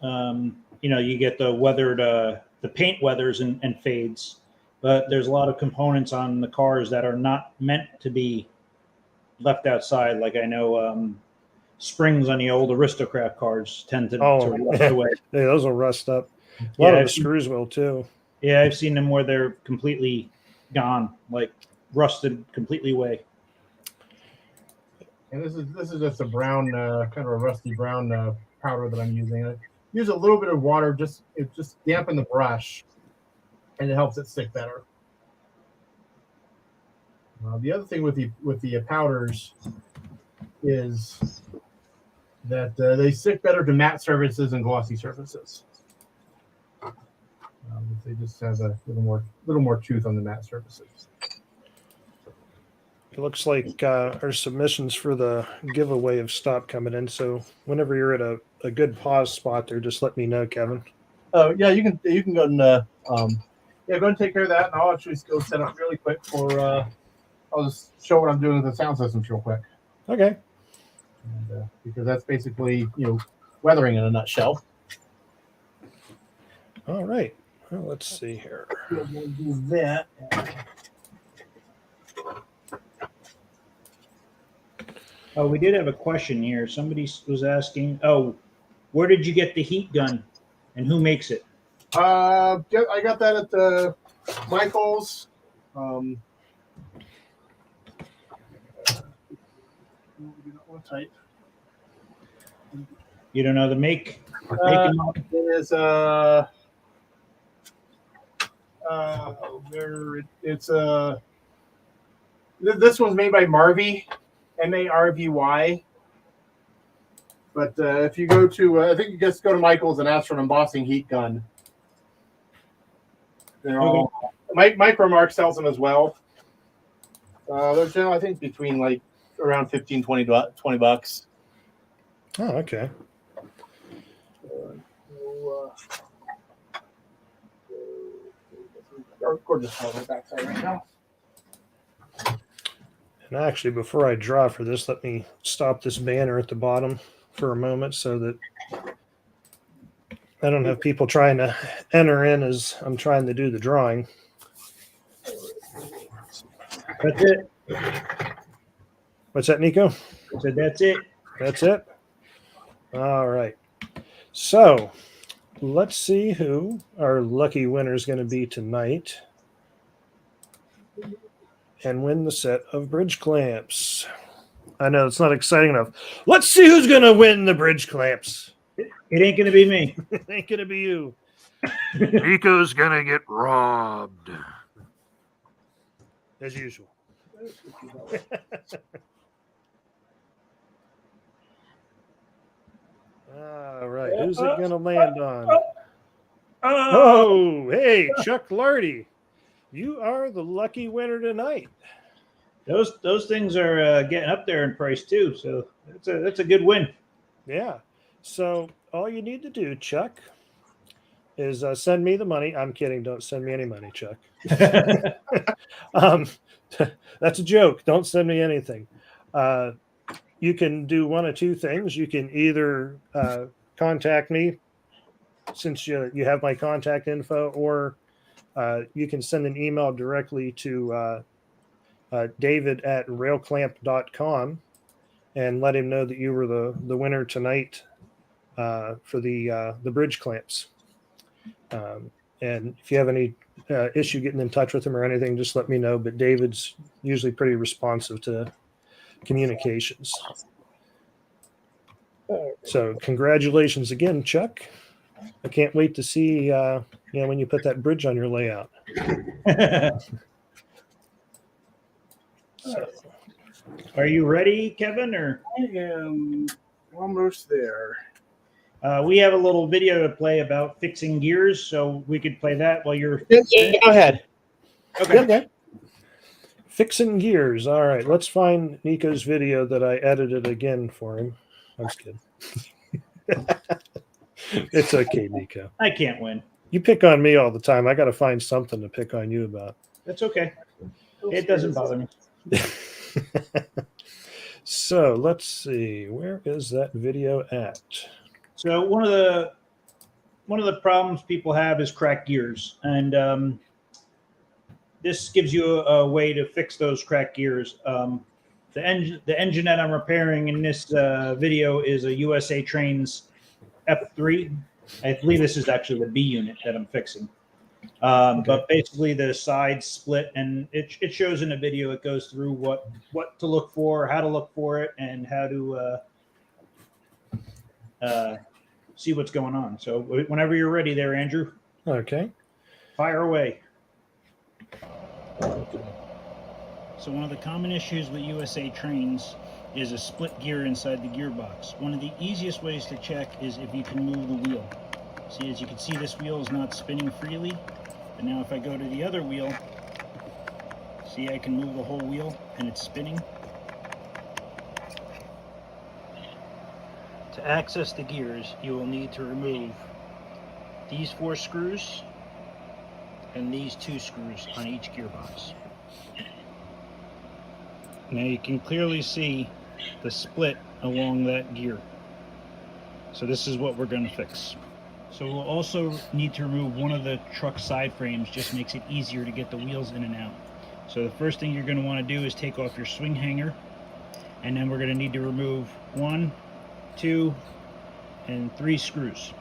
you get the weathered, the paint weathers and fades, but there's a lot of components on the cars that are not meant to be left outside. Like I know springs on the old aristo-craft cars tend to rust away. Yeah, those will rust up. A lot of the screws will too. Yeah, I've seen them where they're completely gone, like rusted completely away. And this is just a brown, kind of a rusty brown powder that I'm using. I use a little bit of water, just dampen the brush, and it helps it stick better. The other thing with the powders is that they stick better to matte surfaces and glossy surfaces. They just have a little more tooth on the matte surfaces. It looks like our submissions for the giveaway have stopped coming in. So whenever you're at a good pause spot there, just let me know, Kevin. Oh yeah, you can go and go and take care of that, and I'll actually go set up really quick for. I'll just show what I'm doing with the sound systems real quick. Okay. And, because that's basically weathering in a nutshell. All right. Well, let's see here. We'll do that. Oh, we did have a question here. Somebody was asking, where did you get the heat gun and who makes it? I got that at the Michael's. You don't know the make? It is it's This one's made by Marvy, Marvy. But if you go to, I think you just go to Michael's and ask for an embossing heat gun. They're all. Micromark sells them as well. They're, I think, between like around $15, $20. Oh, okay. Gorgeous color backside right now. And actually, before I draw for this, let me stop this banner at the bottom for a moment so that I don't have people trying to enter in as I'm trying to do the drawing. That's it. What's that, Nico? I said that's it. That's it? All right. So let's see who our lucky winner is going to be tonight and win the set of bridge clamps. I know it's not exciting enough. Let's see who's going to win the bridge clamps. It ain't going to be me. It ain't going to be you. Nico's going to get robbed. As usual. All right. Who's it going to land on? Oh, hey, Chuck Lardy. You are the lucky winner tonight. Those things are getting up there in price too, so that's a good win. Yeah. So all you need to do, Chuck, is send me the money. I'm kidding. Don't send me any money, Chuck. That's a joke. Don't send me anything. You can do one of two things. You can either contact me, since you have my contact info, or you can send an email directly to david@railclamp.com and let him know that you were the winner tonight for the bridge clamps. And if you have any issue getting in touch with him or anything, just let me know. But David's usually pretty responsive to communications. So congratulations again, Chuck. I can't wait to see when you put that bridge on your layout. So. Are you ready, Kevin? Or I am almost there. We have a little video to play about fixing gears, so we could play that while you're. Yeah, go ahead. Okay. Okay. Fixing gears. All right, let's find Nico's video that I edited again for him. I'm just kidding. It's okay, Nico. I can't win. You pick on me all the time. I got to find something to pick on you about. That's okay. It doesn't bother me. So let's see. Where is that video at? So one of the problems people have is cracked gears, and this gives you a way to fix those cracked gears. The engine that I'm repairing in this video is a USA Trains F3. I believe this is actually the B unit that I'm fixing. But basically the sides split, and it shows in the video. It goes through what to look for, how to look for it, and how to see what's going on. So whenever you're ready there, Andrew. Okay. Fire away. So one of the common issues with USA Trains is a split gear inside the gearbox. One of the easiest ways to check is if you can move the wheel. See, as you can see, this wheel is not spinning freely. And now if I go to the other wheel, see, I can move the whole wheel and it's spinning. To access the gears, you will need to remove these 4 screws and these 2 screws on each gearbox. Now you can clearly see the split along that gear. So this is what we're going to fix. So we'll also need to remove one of the truck side frames. Just makes it easier to get the wheels in and out. So the first thing you're going to want to do is take off your swing hanger, and then we're going to need to remove 1, 2, and 3 screws.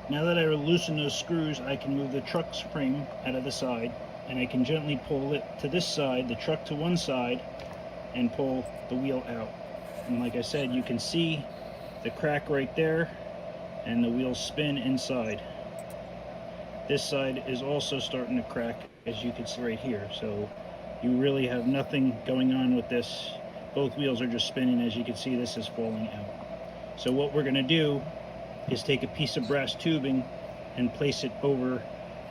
Now that I loosen those screws, I can move the truck's frame out of the side, and I can gently pull it to this side, the truck to one side, and pull the wheel out. And like I said, you can see the crack right there, and the wheels spin inside. This side is also starting to crack, as you can see right here. So You really have nothing going on with this. Both wheels are just spinning. As you can see, this is falling out. So what we're going to do is take a piece of brass tubing and place it over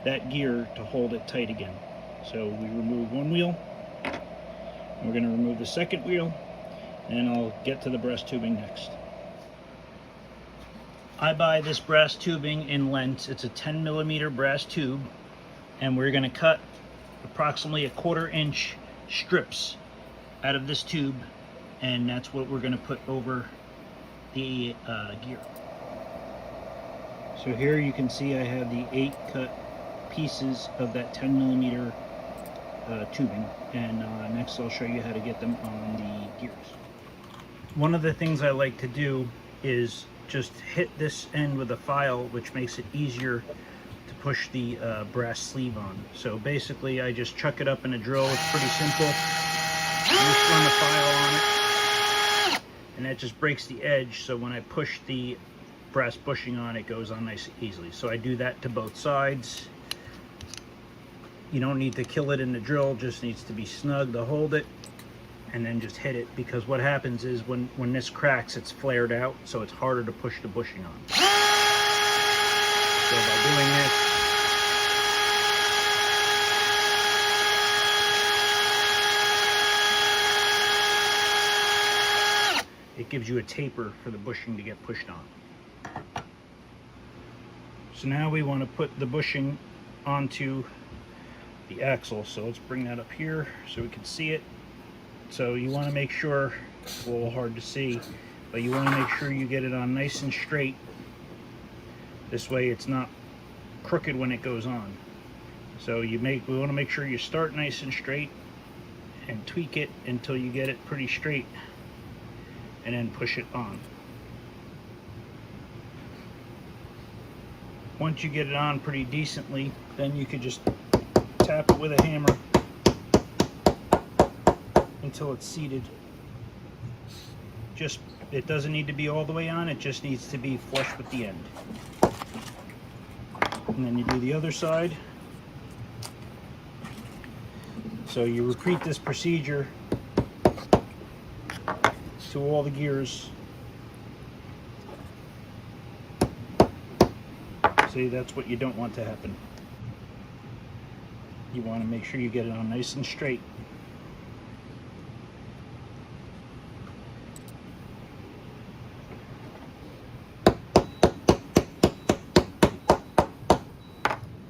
that gear to hold it tight again. So we remove one wheel, we're going to remove the second wheel, and I'll get to the brass tubing next. I buy this brass tubing in lengths. It's a 10mm brass tube, and we're going to cut approximately 1/4 inch strips out of this tube, and that's what we're going to put over the gear. So here you can see I have the 8 cut pieces of that 10mm tubing, and next I'll show you how to get them on the gears. One of the things I like to do is just hit this end with a file, which makes it easier to push the brass sleeve on. So basically I just chuck it up in a drill. It's pretty simple. I just run the file on it, and that just breaks the edge, so when I push the brass bushing on, it goes on nice and easily. So I do that to both sides. You don't need to kill it in the drill, just needs to be snug to hold it, and then just hit it, because what happens is when this cracks, it's flared out, so it's harder to push the bushing on. So by doing this, it gives you a taper for the bushing to get pushed on. So now we want to put the bushing onto the axle. So let's bring that up here so we can see it. So you want to make sure, it's a little hard to see, but you want to make sure you get it on nice and straight. This way it's not crooked when it goes on. So we want to make sure you start nice and straight and tweak it until you get it pretty straight, and then push it on. Once you get it on pretty decently, then you could just tap it with a hammer until it's seated. It doesn't need to be all the way on, it just needs to be flush with the end. And then you do the other side. So you repeat this procedure to all the gears. See, that's what you don't want to happen. You want to make sure you get it on nice and straight.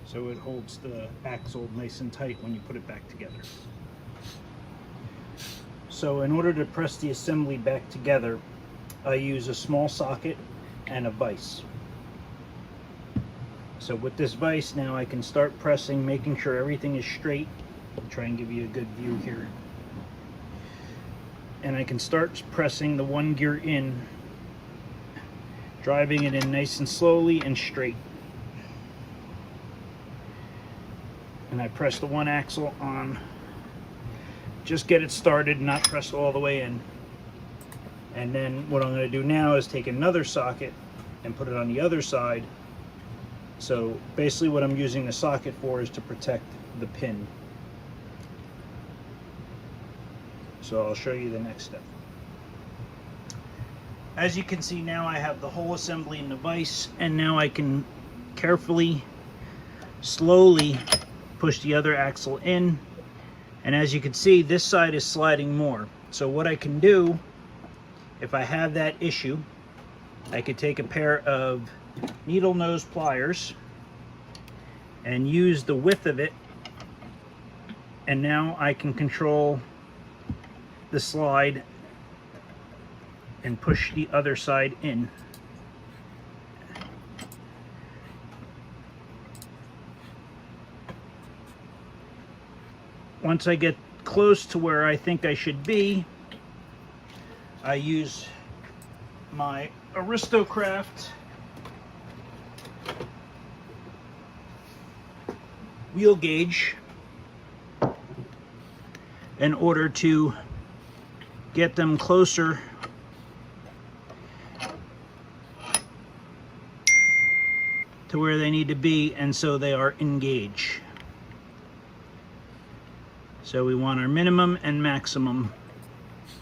So it holds the axle nice and tight when you put it back together. So in order to press the assembly back together, I use a small socket and a vise. So with this vise now I can start pressing, making sure everything is straight. I'll try and give you a good view here. And I can start pressing the one gear in, driving it in nice and slowly and straight. And I press the one axle on. Just get it started, not press all the way in. And then what I'm going to do now is take another socket and put it on the other side. So basically what I'm using the socket for is to protect the pin. So I'll show you the next step. As you can see now, I have the whole assembly in the vise, and now I can carefully, slowly push the other axle in. And as you can see, this side is sliding more. So what I can do, if I have that issue, I could take a pair of needle nose pliers and use the width of it, and now I can control the slide and push the other side in. Once I get close to where I think I should be, I use my aristo-craft wheel gauge in order to get them closer to where they need to be, and so they are in gauge. So we want our minimum and maximum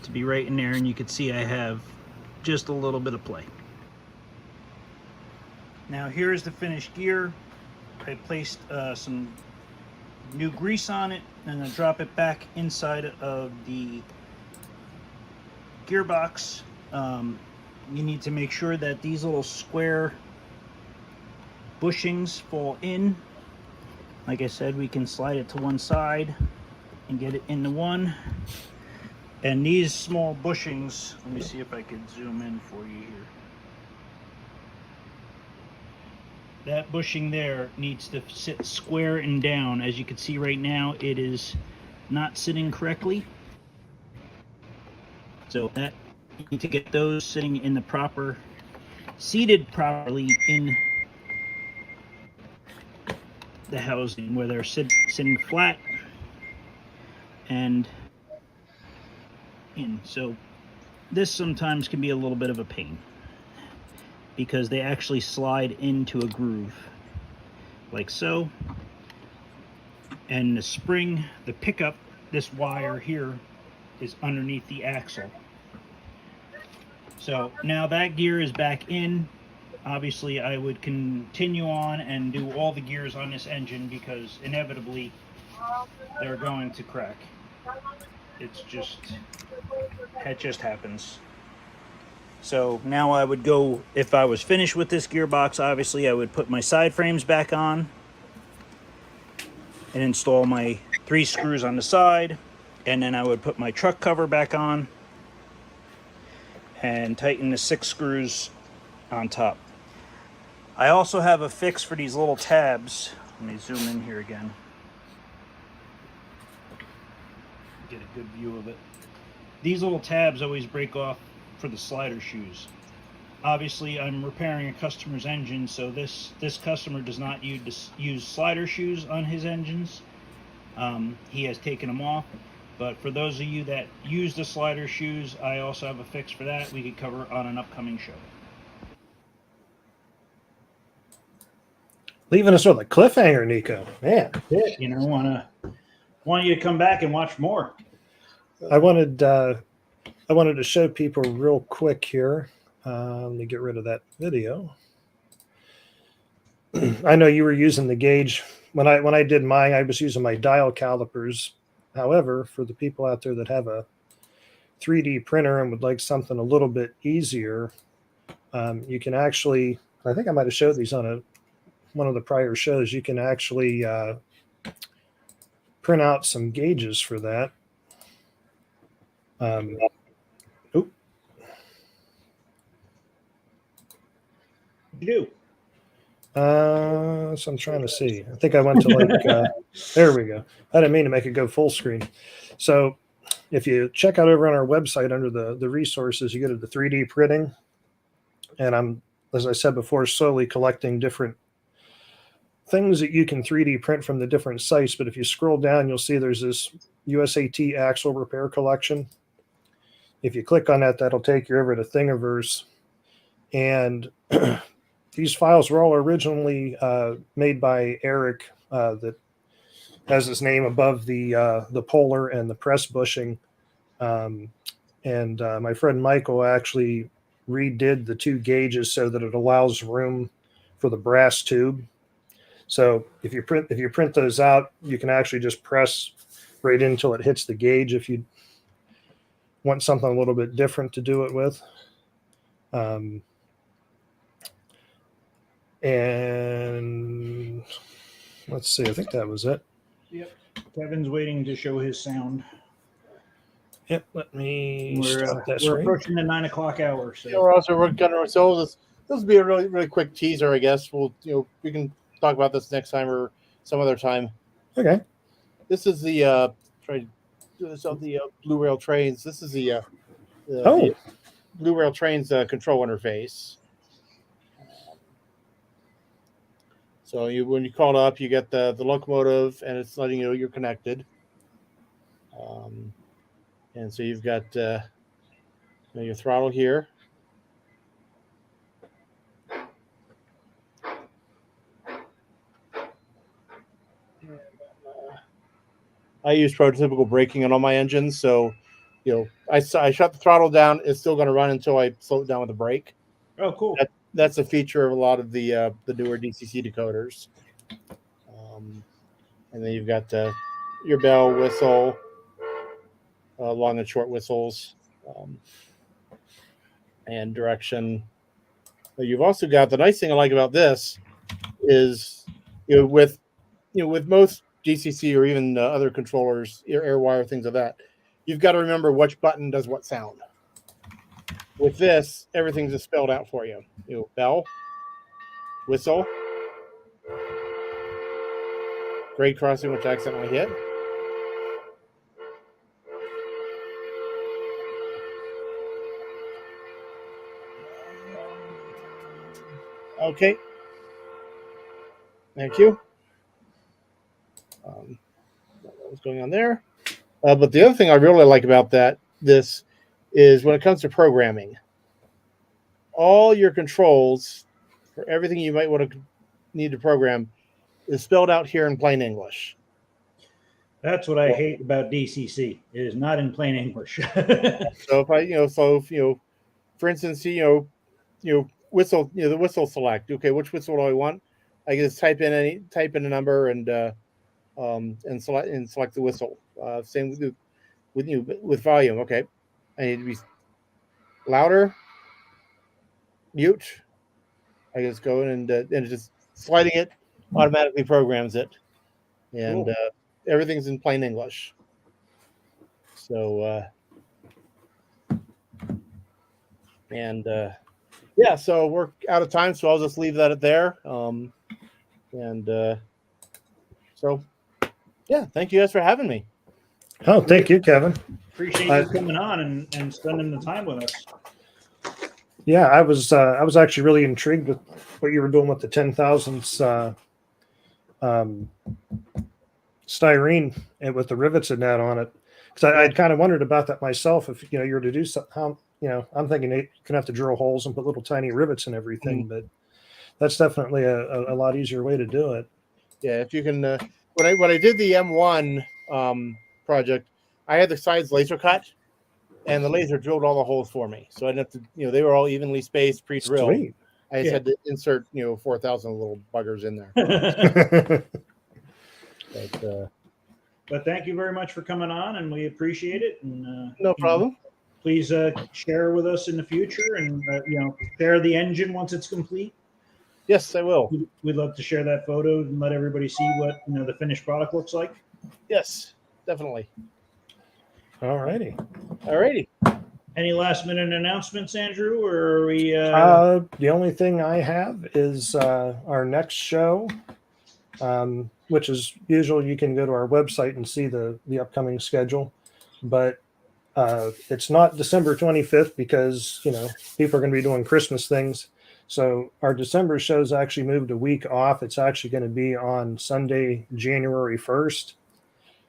to be right in there, and you can see I have just a little bit of play. Now here's the finished gear. I placed some new grease on it, and I drop it back inside of the gearbox. You need to make sure that these little square bushings fall in. Like I said, we can slide it to one side and get it into one. And these small bushings, let me see if I could zoom in for you here. That bushing there needs to sit square and down. As you can see right now, it is not sitting correctly. So that you need to get those sitting in the proper, seated properly in the housing, where they're sitting flat and in. So this sometimes can be a little bit of a pain because they actually slide into a groove like so. And the spring, the pickup, this wire here is underneath the axle. So now that gear is back in. Obviously I would continue on and do all the gears on this engine because inevitably they're going to crack. It just happens. So now I would go, if I was finished with this gearbox, obviously I would put my side frames back on and install my 3 screws on the side, and then I would put my truck cover back on and tighten the 6 screws on top. I also have a fix for these little tabs. Let me zoom in here again. Get a good view of it. These little tabs always break off for the slider shoes. Obviously I'm repairing a customer's engine, so this customer does not use slider shoes on his engines. He has taken them off, but for those of you that use the slider shoes, I also have a fix for that we could cover on an upcoming show. Leaving us with a cliffhanger, Nico. Man, You know, want you to come back and watch more. I wanted to show people real quick here. Let me get rid of that video. I know you were using the gauge when I did mine. I was using my dial calipers. However, for the people out there that have a 3D printer and would like something a little bit easier, you can actually. I think I might have showed these on one of the prior shows. You can actually print out some gauges for that. You do. So I'm trying to see. I think I went to like, there we go. I didn't mean to make it go full screen. So if you check out over on our website under the resources, you go to the 3D printing. And I'm, as I said before, slowly collecting different things that you can 3D print from the different sites. But if you scroll down, you'll see there's this USAT axle repair collection. If you click on that, that'll take you over to Thingiverse. And these files were all originally made by Eric, that has his name above the polar and the press bushing. And my friend Michael actually redid the 2 gauges so that it allows room for the brass tube. So if you print those out, you can actually just press right in until it hits the gauge if you want something a little bit different to do it with. And let's see, I think that was it. Yep. Kevin's waiting to show his sound. Yep, let me We're stop that screen. approaching the 9 o'clock hour. So Yeah, we're gonna. So this will be a really quick teaser, I guess. We can talk about this next time or some other time. Okay. This is the Blue Rail Trains. This is the Blue Rail Trains control interface. So when you call it up, you get the locomotive, and it's letting you know you're connected. And so you've got your throttle here. I use prototypical braking on all my engines, so I shut the throttle down. It's still going to run until I slow it down with the brake. Oh, cool. That's a feature of a lot of the newer DCC decoders. And then you've got your bell, whistle, long and short whistles, and direction. But you've also got the nice thing I like about this is with most DCC or even other controllers, AirWire, things like that, you've got to remember which button does what sound. With this, everything's just spelled out for you. Bell, whistle, grade crossing, which I accidentally hit. Okay. Thank you. What's going on there? But the other thing I really like about this is when it comes to programming, all your controls for everything you might need to program is spelled out here in plain English. That's what I hate about DCC. It is not in plain English. So for instance, whistle, the whistle select. Okay, which whistle do I want? I can just type in a number and select the whistle. Same with volume. Okay, I need to be louder, mute. I just go in and just sliding it automatically programs it, and Cool. Everything's in plain English. So so we're out of time, so I'll just leave that there. Thank you guys for having me. Oh, thank you, Kevin. Appreciate you coming on and spending the time with us. Yeah, I was actually really intrigued with what you were doing with the 10,000s styrene and with the rivets and that on it, because I'd kind of wondered about that myself. If you were to do something, I'm thinking you're gonna have to drill holes and put little tiny rivets and everything, but that's definitely a lot easier way to do it. Yeah, if you can. When I did the M1 project, I had the sides laser cut, and the laser drilled all the holes for me, so I didn't have to. They were all evenly spaced, pre-drilled. Sweet. I just had to insert 4,000 little buggers in there. But thank you very much for coming on, and we appreciate it. And no problem. Please share with us in the future, and share the engine once it's complete. Yes, I will. We'd love to share that photo and let everybody see what the finished product looks like. Yes, definitely. All righty. Any last minute announcements, Andrew, or are we? The only thing I have is our next show, which is usual. You can go to our website and see the upcoming schedule, but it's not December 25th because people are going to be doing Christmas things. So our December show's actually moved a week off. It's actually going to be on Sunday, January 1st,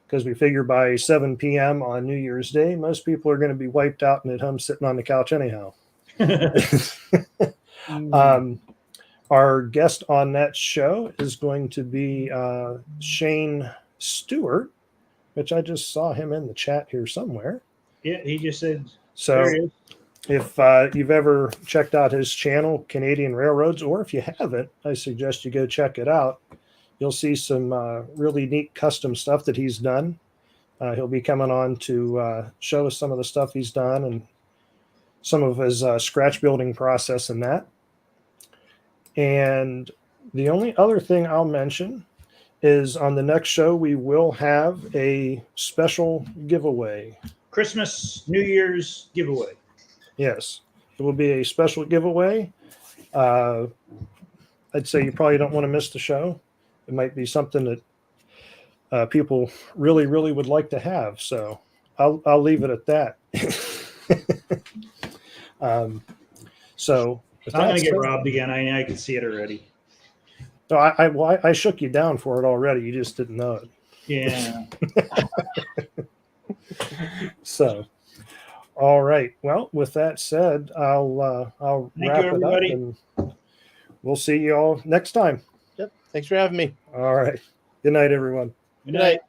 because we figure by 7 p.m. on New Year's Day, most people are going to be wiped out and at home sitting on the couch anyhow. Our guest on that show is going to be Shane Stewart, which I just saw him in the chat here somewhere. Yeah, he just said. So there he is. if you've ever checked out his channel, Canadian Railroads, or if you haven't, I suggest you go check it out. You'll see some really neat custom stuff that he's done. He'll be coming on to show us some of the stuff he's done and some of his scratch building process and that. And the only other thing I'll mention is on the next show, we will have a special giveaway. Christmas, New Year's giveaway. Yes, it will be a special giveaway. I'd say you probably don't want to miss the show. It might be something that people really, really would like to have. So I'll leave it at that. So I'm going to get robbed again. I can see it already. So I shook you down for it already. You just didn't know it. Yeah. So, all right. Well, with that said, I'll wrap it up, and we'll see you all next time. Yep. Thanks for having me. All right. Good night, everyone. Good night.